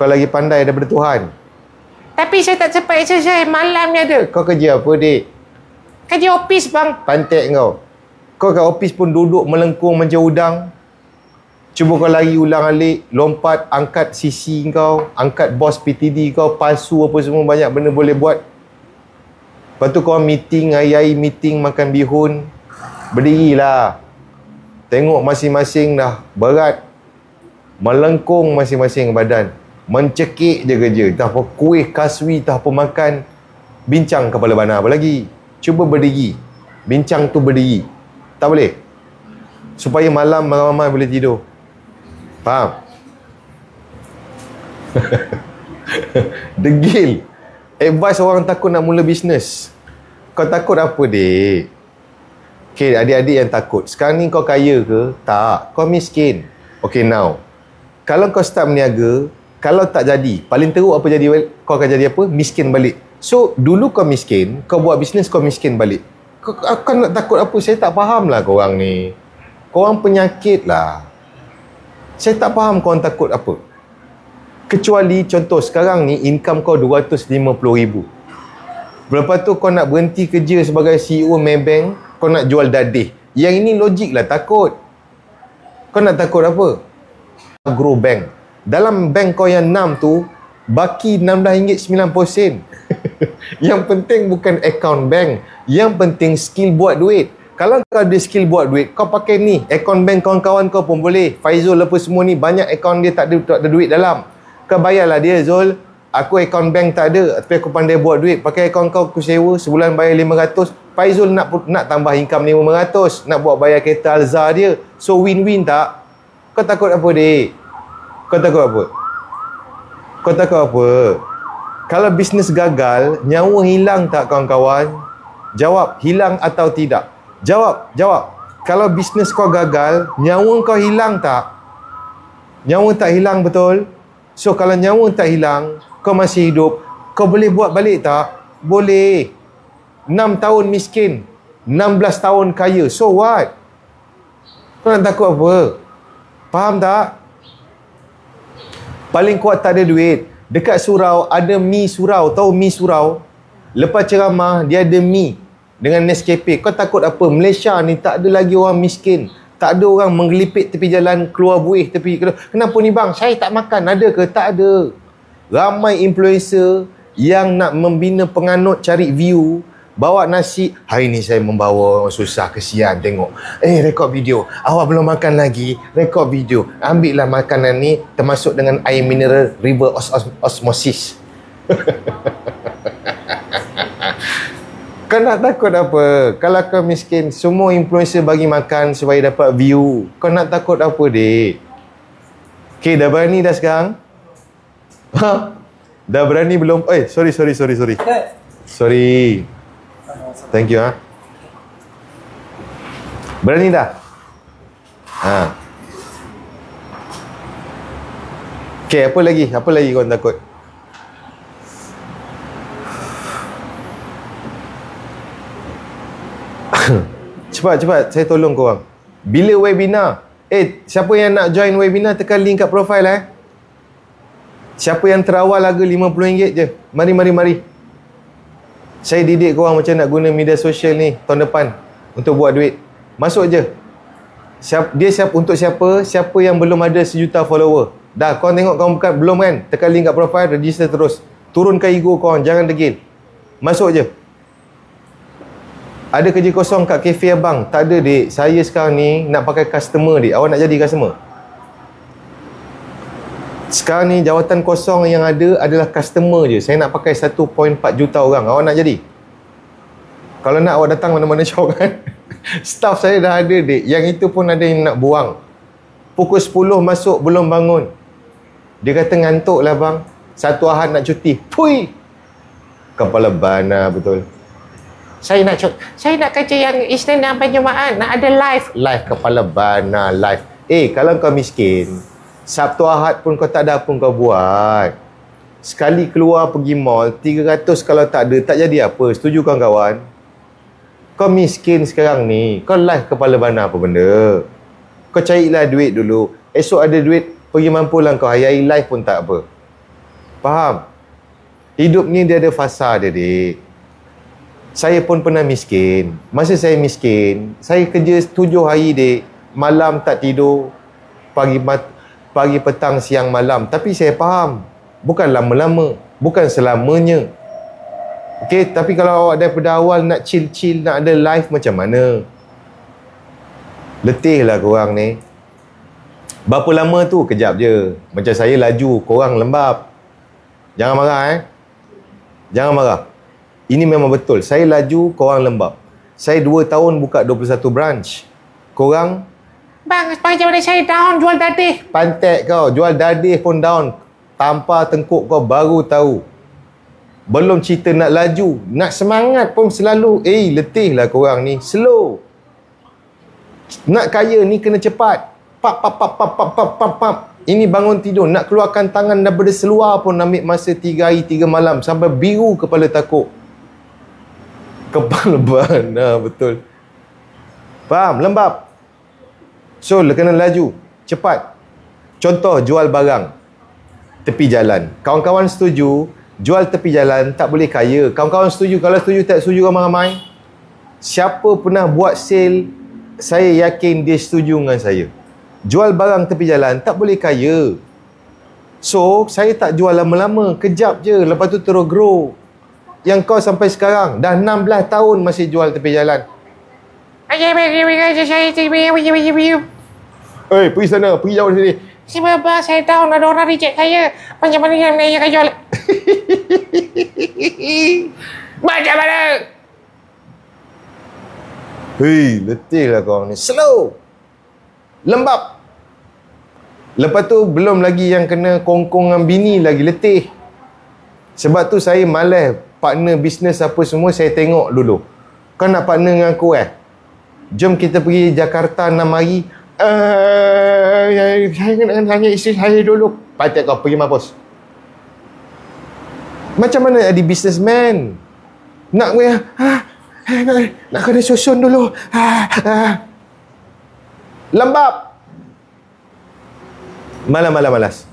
Kau lagi pandai daripada Tuhan. Tapi saya tak sempat exercise malam ni ada. Kau kerja apa, dik? Kerja office bang. Pantek kau. Kau kat office pun duduk melengkung macam udang. Cuba kau lari ulang alik, lompat, angkat CC kau, angkat bos PTD kau, palsu apa semua, banyak benda boleh buat. Lepas tu kau meeting, hari-hari meeting makan bihun. Berdirilah. Tengok masing-masing dah berat. Melengkung masing-masing badan. Mencekik je kerja. Tak apa kuih, kaswi, tak apa makan. Bincang kepala bana apa lagi. Cuba berdiri. Bincang tu berdiri. Tak boleh? Supaya malam ramai-ramai boleh tidur. Faham? Degil. Advice orang takut nak mula bisnes. Kau takut apa, dik? Okay, adik-adik yang takut. Sekarang ni kau kaya ke? Tak. Kau miskin. Okay, now. Kalau kau start berniaga, kalau tak jadi, paling teruk apa jadi? Kau akan jadi apa? Miskin balik. So, dulu kau miskin, kau buat bisnes, kau miskin balik. Kau nak takut apa? Saya tak faham lah korang ni. Korang penyakit lah. Saya tak faham korang takut apa. Kecuali contoh sekarang ni, income kau 250,000. Lepas tu kau nak berhenti kerja sebagai CEO Maybank, kau nak jual dadih. Yang ini logik lah takut. Kau nak takut apa? Grow bank. Dalam bank kau yang 6 tu, baki RM16.90. Yang penting bukan account bank. Yang penting skill buat duit. Kalau kau ada skill buat duit, kau pakai ni. Account bank kawan-kawan kau pun boleh. Faizul apa semua ni, banyak account dia tak ada duit dalam. Kau bayarlah dia, Zul. Aku account bank tak ada, tapi aku pandai buat duit. Pakai account kau, aku sewa. Sebulan bayar 500. Faizul nak tambah income 500. Nak buat bayar kereta Alza dia. So win-win tak? Kau takut apa, dik? Kau takut apa? Kau takut apa? Kalau bisnes gagal, nyawa hilang tak kawan-kawan? Jawab, hilang atau tidak? Jawab. Kalau bisnes kau gagal, nyawa kau hilang tak? Nyawa tak hilang, betul? So, kalau nyawa tak hilang, kau masih hidup, kau boleh buat balik tak? Boleh. 6 tahun miskin, 16 tahun kaya. So what? Kau nak takut apa? Faham tak? Paling kuat tak ada duit. Dekat surau ada mi surau. Tahu mi surau? Lepas ceramah dia ada mi dengan Nescafe. Kau takut apa? Malaysia ni tak ada lagi orang miskin. Tak ada orang menggelipit tepi jalan keluar buih tepi. Kenapa ni bang? Saya tak makan. Ada ke? Tak ada. Ramai influencer yang nak membina penganut cari view. Bawa nasi. Hari ni saya membawa orang susah. Kesian tengok. Rekod video. Awak belum makan lagi. Rekod video. Ambillah makanan ni. Termasuk dengan air mineral river osmosis. Kau nak takut apa? Kalau kau miskin, semua influencer bagi makan supaya dapat view. Kau nak takut apa, dik? Okay, dah berani dah sekarang? Ha? Dah berani belum? Sorry. Sorry. Thank you, ha. Berani dah? Ha. Okay, apa lagi? Apa lagi kau takut? Cepat, saya tolong korang. Bila webinar? Siapa yang nak join webinar, tekan link kat profile Siapa yang terawal harga RM50 je. Mari. Saya didik korang macam nak guna media sosial ni tahun depan untuk buat duit. Masuk je. Dia untuk siapa? Siapa yang belum ada 1 juta follower. Dah, korang tengok korang bukan belum kan? Tekan link kat profile, register terus. Turunkan ego korang, jangan degil. Masuk je. Ada kerja kosong kat kafe abang? Tak ada dek. Saya sekarang ni nak pakai customer dek. Awak nak jadi customer? Sekarang ni jawatan kosong yang ada adalah customer je. Saya nak pakai 1.4 juta orang. Awak nak jadi? Kalau nak awak datang mana-mana cawangan. Staff saya dah ada dek. Yang itu pun ada yang nak buang. Pukul 10 masuk belum bangun. Dia kata ngantuk lah bang. Satu Ahad nak cuti. Pui! Kepala bana betul. Saya nak kerja yang Isnin dan Jumaat. Nak ada live. Live kepala bana live. Kalau kau miskin, Sabtu Ahad pun kau tak ada apa kau buat. Sekali keluar pergi mall, 300 kalau tak ada, tak jadi apa. Setuju kawan-kawan? Kau miskin sekarang ni. Kau live kepala bana apa benda? Kau carilah duit dulu. Esok ada duit, pergi mampulah kau. Hari-hari live pun tak apa. Faham? Hidup ni dia ada fasa dia, dek. Saya pun pernah miskin. Masa saya miskin, saya kerja 7 hari, dek. Malam tak tidur. Pagi, petang, siang, malam. Tapi saya faham. Bukan lama-lama. Bukan selamanya. Okey, tapi kalau awak daripada awal nak chill-chill, nak ada live macam mana? Letih lah korang ni. Berapa lama tu? Kejap je. Macam saya laju, korang lembab. Jangan marah Jangan marah. Ini memang betul. Saya laju, korang lembab. Saya 2 tahun buka 21 branch. Korang? Bang macam mana saya down jual dadih. Pantek kau. Jual dadih pun down. Tampar tengkuk kau baru tahu. Belum cerita nak laju. Nak semangat pun selalu. Letih lah korang ni. Slow. Nak kaya ni kena cepat. Pap. Ini bangun tidur. Nak keluarkan tangan daripada seluar pun ambil masa 3 hari 3 malam. Sampai biru kepala takut. Kepala bana betul. Faham? Lembab. So, kena laju. Cepat. Contoh, jual barang tepi jalan. Kawan-kawan setuju, jual tepi jalan tak boleh kaya. Kawan-kawan setuju. Kalau setuju, tak setuju ramai-ramai. Siapa pernah buat sale, saya yakin dia setuju dengan saya. Jual barang tepi jalan tak boleh kaya. So, saya tak jual lama-lama. Kejap je. Lepas tu terus grow. Yang kau sampai sekarang dah 16 tahun masih jual tepi jalan. Pergi sana, pergi jauh dari sini. Sebab saya down, ada orang reject saya. Macam mana yang saya jual? Macam mana? Letih lah korang ni. Slow. Lembab. Lepas tu belum lagi yang kena kongkong dengan bini lagi letih. Sebab tu saya malas partner bisnes apa semua saya tengok dulu. Kau nak partner dengan aku Jom kita pergi Jakarta 6 hari. Saya kena tanya isteri saya dulu. Patut kau pergi mampus. Macam mana jadi businessman? Nak nak kena susun dulu. Lembab. Malas.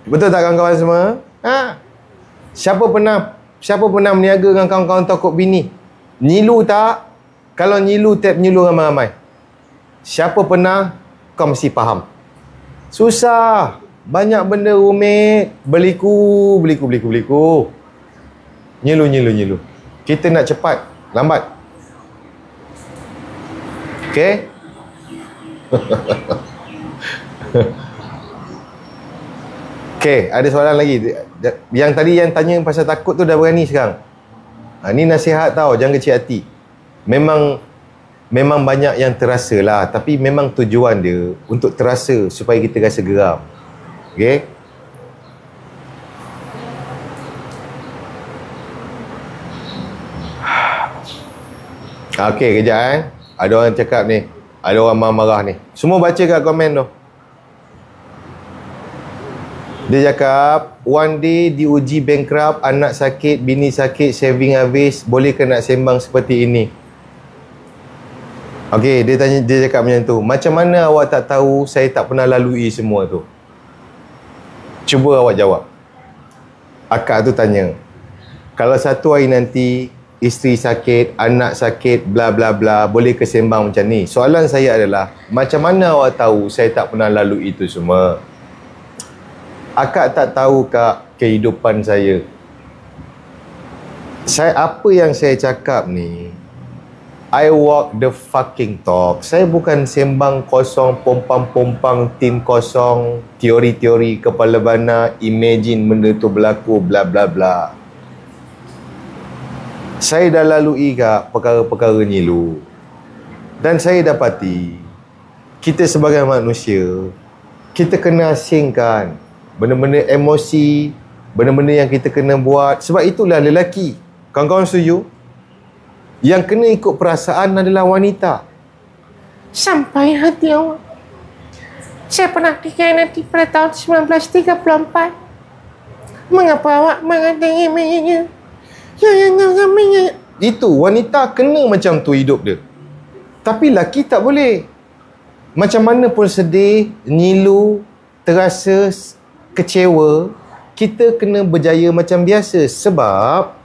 Betul tak kawan-kawan semua? Siapa pernah meniaga dengan kawan-kawan takut bini? Nyilu tak? Kalau nyilu, tak nyilu ramai-ramai. Siapa pernah? Kau mesti faham. Susah. Banyak benda rumit. Beliku. Nyilu. Kita nak cepat. Lambat. Okay? Okay, ada soalan lagi. Yang tadi yang tanya pasal takut tu dah berani sekarang. Ni nasihat tau, jangan kecil hati. Memang banyak yang terasa lah. Tapi memang tujuan dia untuk terasa supaya kita rasa geram. Okay? Okay, kejap Ada orang cakap ni. Ada orang marah-marah ni. Semua baca kat komen tu. Dia cakap, one day diuji bankrupt, anak sakit, bini sakit, saving habis, boleh ke nak sembang seperti ini? Okey, dia cakap macam tu. Macam mana awak tak tahu saya tak pernah lalui semua tu? Cuba awak jawab. Akak tu tanya, kalau satu hari nanti isteri sakit, anak sakit, bla bla bla, boleh ke sembang macam ni? Soalan saya adalah, macam mana awak tahu saya tak pernah lalui itu semua? Akak tak tahu kak kehidupan saya. Apa yang saya cakap ni, I walk the fucking talk. Saya bukan sembang kosong, pompang-pompang, tin kosong, teori-teori kepala bana, imagine benda tu berlaku, bla bla bla. Saya dah lalui kak perkara-perkara ni lu. Dan saya dapati, kita sebagai manusia, kita kena asingkan benda-benda emosi, benda-benda yang kita kena buat. Sebab itulah lelaki. Kawan-kawan setuju? Yang kena ikut perasaan adalah wanita. Sampai hati awak. Saya pernah dikhianati pada tahun 1934. Mengapa awak mengatakan menyanyi? Itu, wanita kena macam tu hidup dia. Tapi laki tak boleh. Macam mana pun sedih, nyilu, terasa kecewa, kita kena berjaya macam biasa. Sebab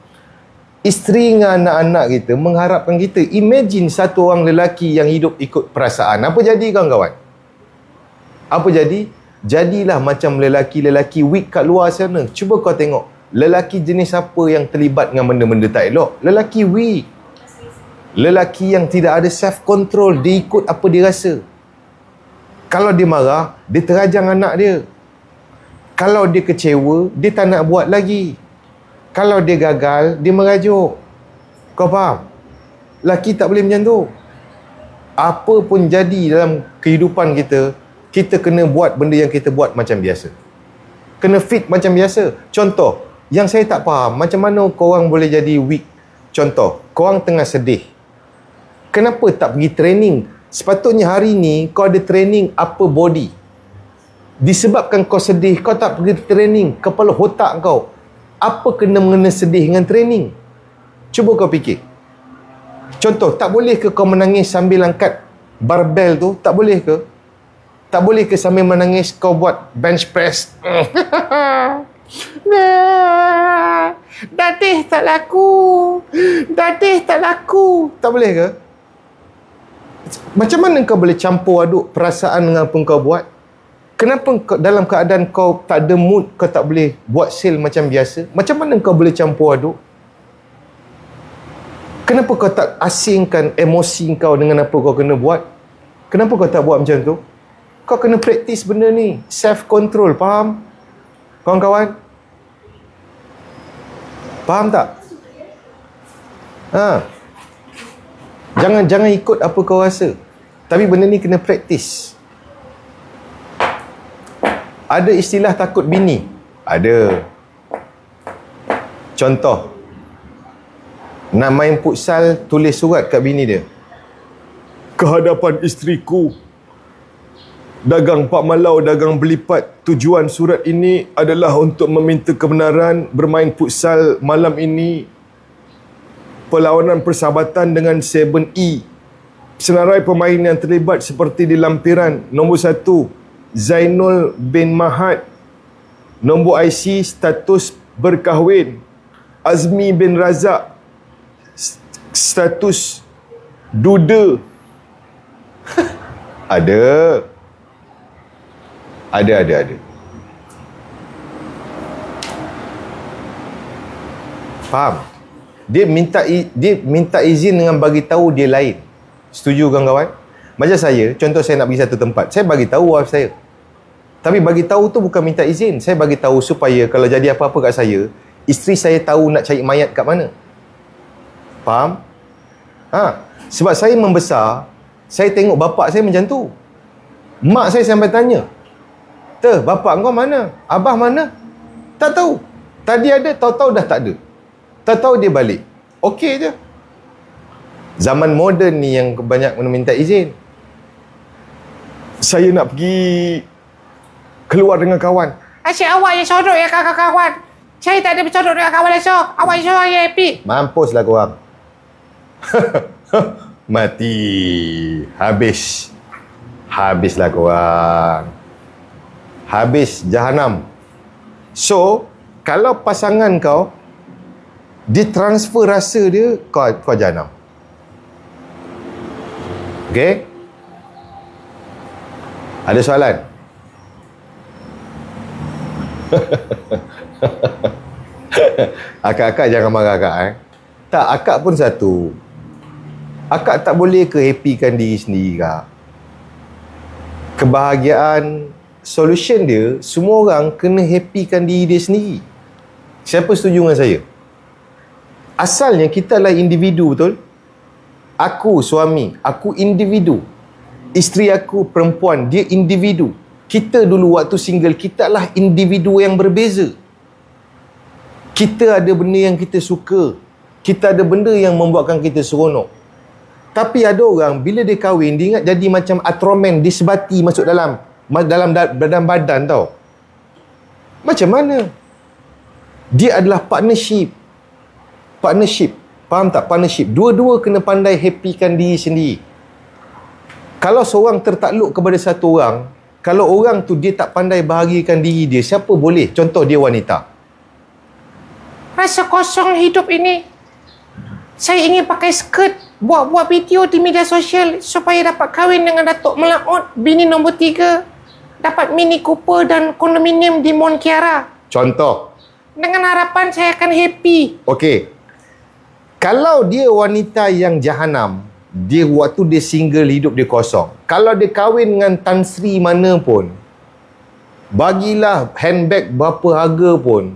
isteri dengan anak-anak kita mengharapkan kita. Imagine satu orang lelaki yang hidup ikut perasaan. Apa jadi kawan-kawan? Apa jadi? Jadilah macam lelaki-lelaki weak kat luar sana. Cuba kau tengok. Lelaki jenis apa yang terlibat dengan benda-benda tak elok? Lelaki weak. Lelaki yang tidak ada self-control. Dia ikut apa dia rasa. Kalau dia marah, dia terajang anak dia. Kalau dia kecewa, dia tak nak buat lagi. Kalau dia gagal, dia merajuk. Kau faham? Laki tak boleh macam tu. Apa pun jadi dalam kehidupan kita, kita kena buat benda yang kita buat macam biasa. Kena fit macam biasa. Contoh, yang saya tak faham, macam mana korang boleh jadi weak? Contoh, korang tengah sedih. Kenapa tak pergi training? Sepatutnya hari ni kau ada training upper body. Disebabkan kau sedih, kau tak pergi training kepala otak kau. Apa kena mengena sedih dengan training? Cuba kau fikir. Contoh, tak boleh ke kau menangis sambil angkat barbell tu? Tak boleh ke? Tak boleh ke sambil menangis kau buat bench press? Datih tak laku. Datih tak laku. Tak boleh ke? Macam mana kau boleh campur aduk perasaan dengan apa kau buat? Kenapa dalam keadaan kau tak ada mood, kau tak boleh buat sale macam biasa? Macam mana kau boleh campur aduk? Kenapa kau tak asingkan emosi kau dengan apa kau kena buat? Kenapa kau tak buat macam tu? Kau kena praktis benda ni. Self-control, faham? Kawan-kawan? Faham tak? Jangan ikut apa kau rasa. Tapi benda ni kena praktis. Ada istilah takut bini? Ada. Contoh, nak main futsal, tulis surat kat bini dia. Kehadapan isteriku, dagang Pak Malau, dagang Belipat. Tujuan surat ini adalah untuk meminta kebenaran bermain futsal malam ini. Perlawanan persahabatan dengan 7E. Senarai pemain yang terlibat seperti di lampiran. Nombor 1, Zainul bin Mahad. Nombor IC, status berkahwin. Azmi bin Razak, status duda. Ada. Faham? Dia minta izin dengan bagi tahu dia lain. Setuju kawan-kawan? Macam saya, contoh saya nak pergi satu tempat, saya bagi tahu wife saya. Tapi bagi tahu tu bukan minta izin. Saya bagi tahu supaya kalau jadi apa-apa kat saya, isteri saya tahu nak cari mayat kat mana. Faham? Sebab saya membesar, saya tengok bapak saya macam tu. Mak saya sampai tanya, bapak kau mana? Abah mana? Tak tahu. Tadi ada, tahu-tahu dah tak ada. Tahu-tahu dia balik. Okey je. Zaman moden ni yang banyak minta izin. Saya nak pergi keluar dengan kawan. Asyik awak yang sodok ya kawan-kawan. Saya tak ada bersodok dengan kawan esok. Awak yang sodok yang happy. Mampuslah korang. Mati. Habislah korang. Habis jahanam. So, kalau pasangan kau ditransfer rasa dia, kau jahanam. Okey? Ada soalan? Akak-akak jangan marah akak. Tak, akak pun satu. Akak tak boleh ke happykan diri sendiri, Kak? Kebahagiaan, solution dia, semua orang kena happykan diri dia sendiri. Siapa setuju dengan saya? Asalnya kita adalah individu, betul? Aku suami, aku individu. Isteri aku perempuan, dia individu. Kita dulu waktu single, kita adalah individu yang berbeza. Kita ada benda yang kita suka. Kita ada benda yang membuatkan kita seronok. Tapi ada orang, bila dia kahwin, dia ingat jadi macam Ultraman, dia sebati masuk dalam badan tau. Macam mana? Dia adalah partnership. Faham tak? Partnership. Dua-dua kena pandai happykan diri sendiri. Kalau seorang tertakluk kepada satu orang, kalau orang tu dia tak pandai bahagiakan diri dia, siapa boleh? Contoh dia wanita. Rasa kosong hidup ini. Saya ingin pakai skirt, buat video di media sosial supaya dapat kahwin dengan Datuk Melaut, bini nombor 3. Dapat Mini Cooper dan kondominium di Mont Kiara. Contoh. Dengan harapan saya akan happy. Okey. Kalau dia wanita yang jahanam, dia waktu dia single, hidup dia kosong. Kalau dia kahwin dengan Tan Sri mana pun, bagilah handbag berapa harga pun,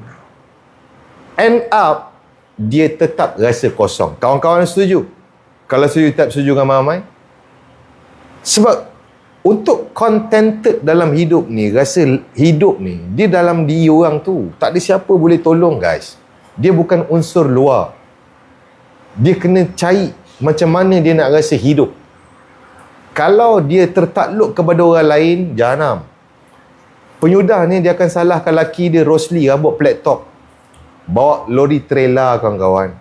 end up dia tetap rasa kosong. Kawan-kawan setuju? Kalau setuju, tak setuju dengan Mamai? Sebab untuk contented dalam hidup ni, rasa hidup ni, dia dalam diri orang tu. Tak ada siapa boleh tolong, guys. Dia bukan unsur luar. Dia kena cari macam mana dia nak rasa hidup. Kalau dia tertakluk kepada orang lain, jahanam. Penyudah ni dia akan salahkan laki dia, Rosli, rambut flat top. Bawa lori trailer, kawan-kawan.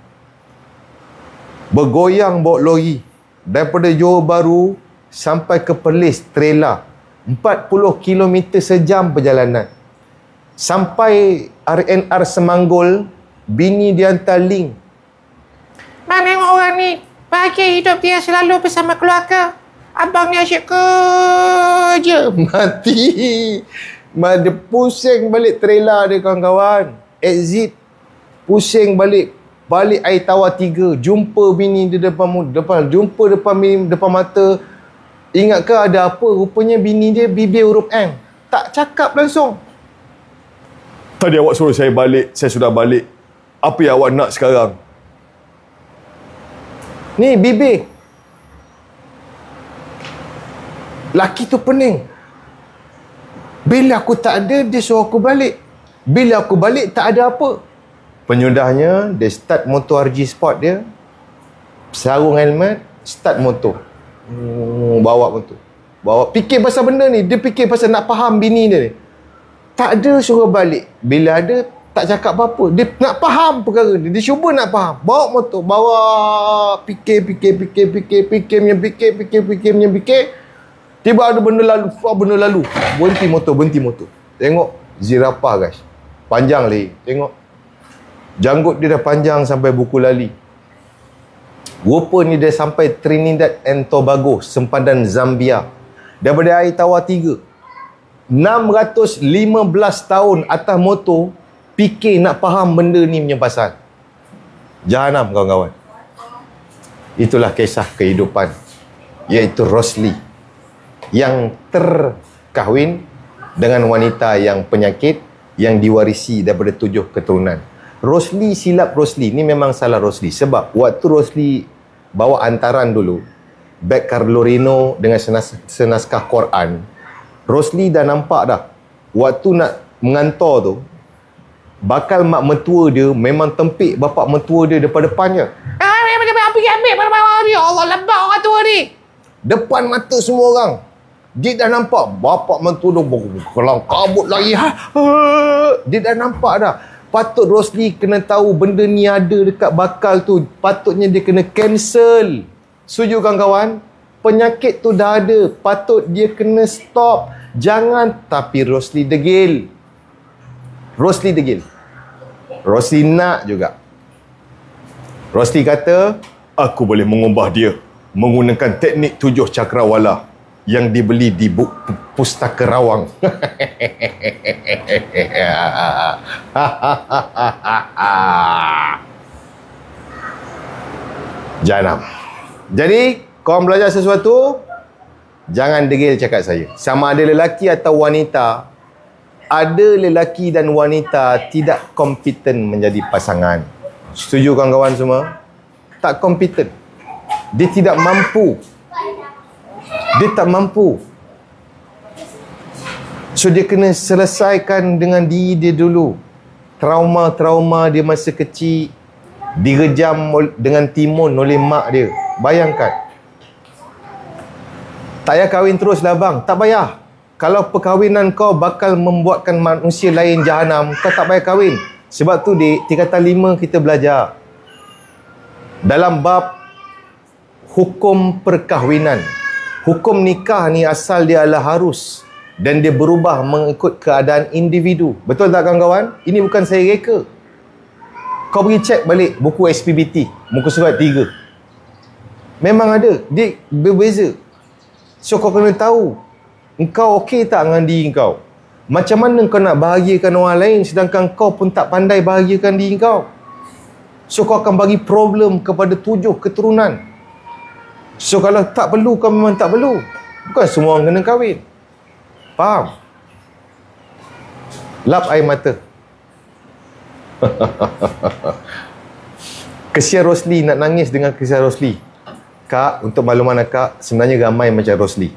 Bergoyang bawa lori. Daripada Johor Bahru sampai ke Perlis, trailer. 40 km sejam perjalanan. Sampai RNR Semanggol, bini dia hantar link. Bang, tengok orang ni. Bahagia hidup dia selalu bersama keluarga. Abang ni asyik kerja. Mati. Dia pusing balik trailer dia, kawan-kawan. Exit. Pusing balik air tawar 3. Jumpa bini dia depan jumpa depan mata. Ingat ke ada apa? Rupanya bini dia bibir huruf M. Tak cakap langsung. Tadi awak suruh saya balik, saya sudah balik. Apa yang awak nak sekarang? Ni bibir. Laki tu pening. Bila aku tak ada, dia suruh aku balik. Bila aku balik, tak ada apa. Penyudahnya, dia start motor RG Sport dia. Sarung helmet, start motor. Bawa motor. Fikir pasal benda ni. Dia fikir pasal nak faham bini dia ni. Tak ada suruh balik. Bila ada, tak cakap apa-apa. Dia nak faham perkara ni. Dia cuba nak faham. Bawa motor. Bawa. Fikir. Tiba ada benda lalu. Berhenti motor. Tengok. Zirapah, guys. Panjang lagi. Tengok. Janggut dia dah panjang sampai buku lali. Rupanya dia sampai Trinidad and Tobago, sempadan Zambia. Daripada air tawar 3. 615 tahun atas motor, fikir nak faham benda ni punya pasal. Jahanam, kawan-kawan. Itulah kisah kehidupan, iaitu Rosli, yang terkahwin dengan wanita yang penyakit, yang diwarisi daripada 7 keturunan. Rosli, silap Rosli. Ni memang salah Rosli. Sebab waktu Rosli bawa antaran dulu, beg Carlorino dengan senaskah Quran, Rosli dah nampak dah. Waktu nak mengantar tu, bakal mak mentua dia memang tempik bapak mentua dia depan-depannya. Ambil bawah dia. Allah, lembak orang tua ni. Depan mata semua orang. Dia dah nampak bapak mentua dia kelang kabut lagi. Dia dah nampak dah. Patut Rosli kena tahu benda ni ada dekat bakal tu. Patutnya dia kena cancel. Setuju, kawan-kawan? Penyakit tu dah ada. Patut dia kena stop. Jangan. Tapi Rosli degil. Rosli nak juga. Rosli kata, aku boleh mengubah dia menggunakan teknik 7 cakrawala yang dibeli di pustaka Rawang. Jahanam. Jadi, korang belajar sesuatu, jangan degil cakap saya. Sama ada lelaki atau wanita, ada lelaki dan wanita tidak kompeten menjadi pasangan. Setuju kawan-kawan semua? Tak kompeten. Dia tidak mampu. Dia tak mampu. So dia kena selesaikan dengan diri dia dulu. Trauma-trauma dia masa kecil, direjam dengan timun oleh mak dia. Bayangkan. Tak payah kahwin teruslah bang. Tak payah. Kalau perkahwinan kau bakal membuatkan manusia lain jahanam, kau tak payah kahwin. Sebab tu di tingkatan 5 kita belajar dalam bab hukum perkahwinan. Hukum nikah ni asal dia adalah harus dan dia berubah mengikut keadaan individu. Betul tak kawan-kawan? Ini bukan saya reka. Kau pergi cek balik buku SPBT, muka surat 3. Memang ada. Dia berbeza. So kau kena tahu, engkau okey tak dengan diri kau? Macam mana kau nak bahagiakan orang lain sedangkan kau pun tak pandai bahagiakan diri kau? So kau akan bagi problem kepada 7 keturunan. So kalau tak perlu, kau memang tak perlu. Bukan semua orang kena kahwin. Faham? Lap air mata. Kesian Rosli, nak nangis dengan kesian Rosli. Kak, untuk makluman akak, sebenarnya ramai macam Rosli.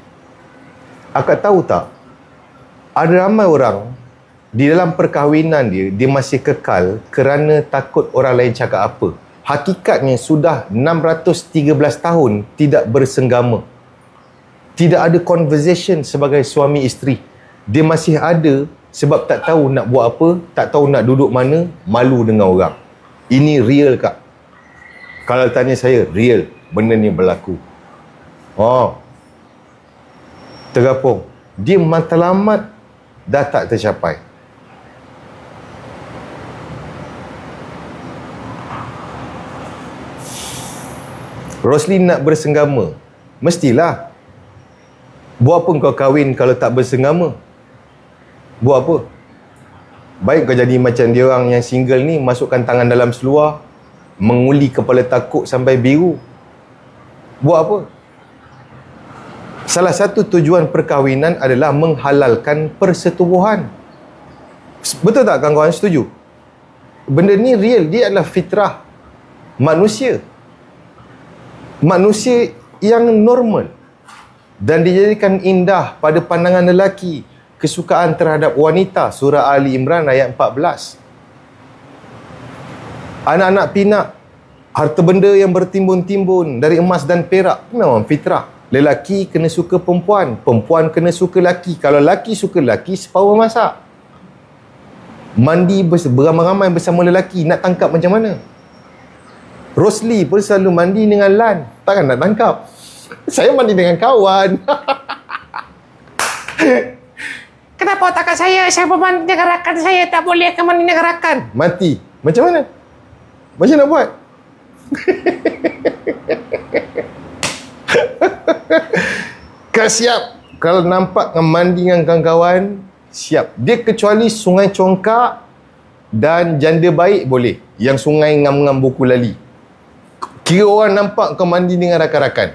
Akak tahu tak, ada ramai orang di dalam perkahwinan dia masih kekal kerana takut orang lain cakap apa. Hakikatnya sudah 613 tahun tidak bersenggama. Tidak ada conversation sebagai suami isteri. Dia masih ada sebab tak tahu nak buat apa, tak tahu nak duduk mana, malu dengan orang. Ini real kak. Kalau tanya saya, real. Benda ni berlaku. Oh. Tergapung. Dia matlamat dah tak tercapai. Rosli nak bersenggama. Mestilah. Buat apa kau kahwin kalau tak bersenggama? Buat apa? Baik kau jadi macam dia orang yang single ni, masukkan tangan dalam seluar, menguli kepala takut sampai biru. Buat apa? Salah satu tujuan perkahwinan adalah menghalalkan persetubuhan. Betul tak kawan-kawan? Setuju? Benda ni real. Dia adalah fitrah manusia. Manusia yang normal. Dan dijadikan indah pada pandangan lelaki. Kesukaan terhadap wanita. Surah Ali Imran ayat 14. Anak-anak pinak, harta benda yang bertimbun-timbun dari emas dan perak, memang fitrah. Lelaki kena suka perempuan, perempuan kena suka lelaki. Kalau lelaki suka lelaki, separuh masak. Mandi beramai-ramai bersama lelaki, nak tangkap macam mana? Rosli pun selalu mandi dengan Lan. Takkan nak tangkap. Saya mandi dengan kawan. Kenapa otak saya bermandi dengan rakan saya tak boleh mandi dengan rakan? Mati. Macam mana? Macam nak buat? Kak siap. Kalau nampak mandi dengan kawan-kawan, siap. Dia kecuali Sungai Congkak dan Janda Baik boleh. Yang sungai ngam-ngam buku lali. Kira orang nampak kau mandi dengan rakan-rakan.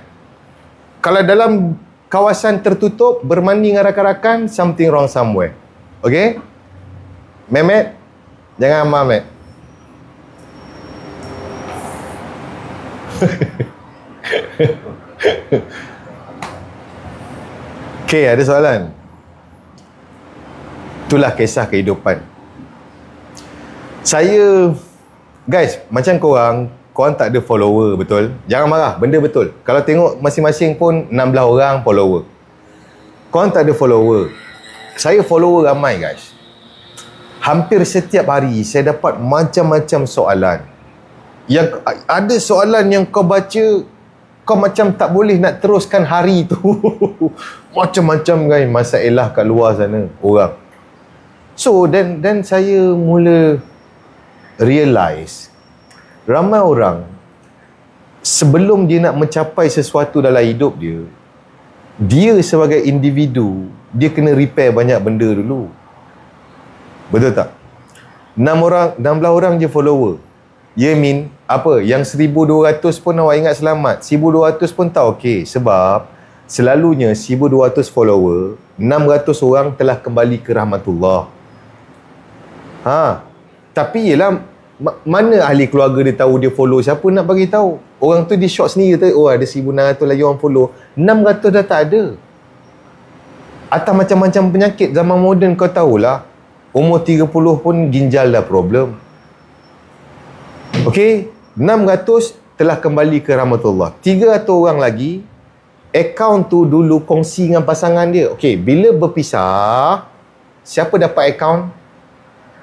Kalau dalam kawasan tertutup, bermandi dengan rakan-rakan, something wrong somewhere. Okay? Mehmet, jangan Mehmet. Okay, ada soalan? Itulah kisah kehidupan. Saya, guys, macam korang tak ada follower, betul? Jangan marah, benda betul. Kalau tengok masing-masing pun 16 orang follower. Korang tak ada follower. Saya follower ramai, guys. Hampir setiap hari saya dapat macam-macam soalan. Yang ada soalan yang kau baca, kau macam tak boleh nak teruskan hari tu. Macam-macam guys masalah kat luar sana orang. So dan saya mula realize ramai orang sebelum dia nak mencapai sesuatu dalam hidup dia sebagai individu, dia kena repair banyak benda dulu. Betul tak? 16 orang je follower. Ya Min, apa? Yang 1,200 pun awak ingat selamat. 1,200 pun tak okey. Sebab selalunya 1,200 follower, 600 orang telah kembali ke rahmatullah. Tapi yelah, mana ahli keluarga dia tahu dia follow? Siapa nak bagi tahu? Orang tu dia short sendiri kata, oh ada 1,600 lagi orang follow. 600 dah tak ada. Atas macam-macam penyakit zaman moden kau tahulah. Umur 30 pun ginjal dah problem. Okey, 600 telah kembali ke rahmatullah. 300 orang lagi, akaun tu dulu kongsi dengan pasangan dia. Okey, bila berpisah, siapa dapat akaun?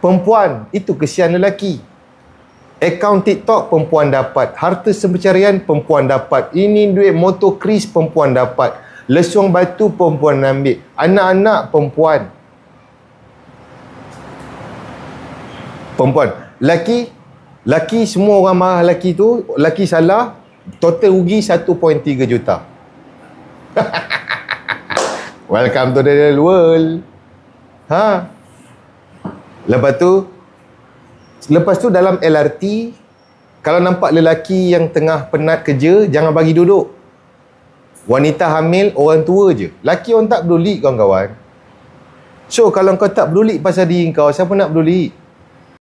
Perempuan. Itu kesian lelaki. Akaun TikTok, perempuan dapat. Harta sepencarian, perempuan dapat. Ini duit motor kris, perempuan dapat. Lesuang batu, perempuan ambil. Anak-anak, perempuan. Perempuan. Laki semua orang marah laki tu. Laki salah. Total rugi 1.3 juta. Welcome to the real world. Lepas tu dalam LRT, kalau nampak lelaki yang tengah penat kerja, jangan bagi duduk. Wanita hamil, orang tua je. Laki orang tak peduli, kawan-kawan. So kalau kau tak peduli pasal diri kau, siapa nak peduli?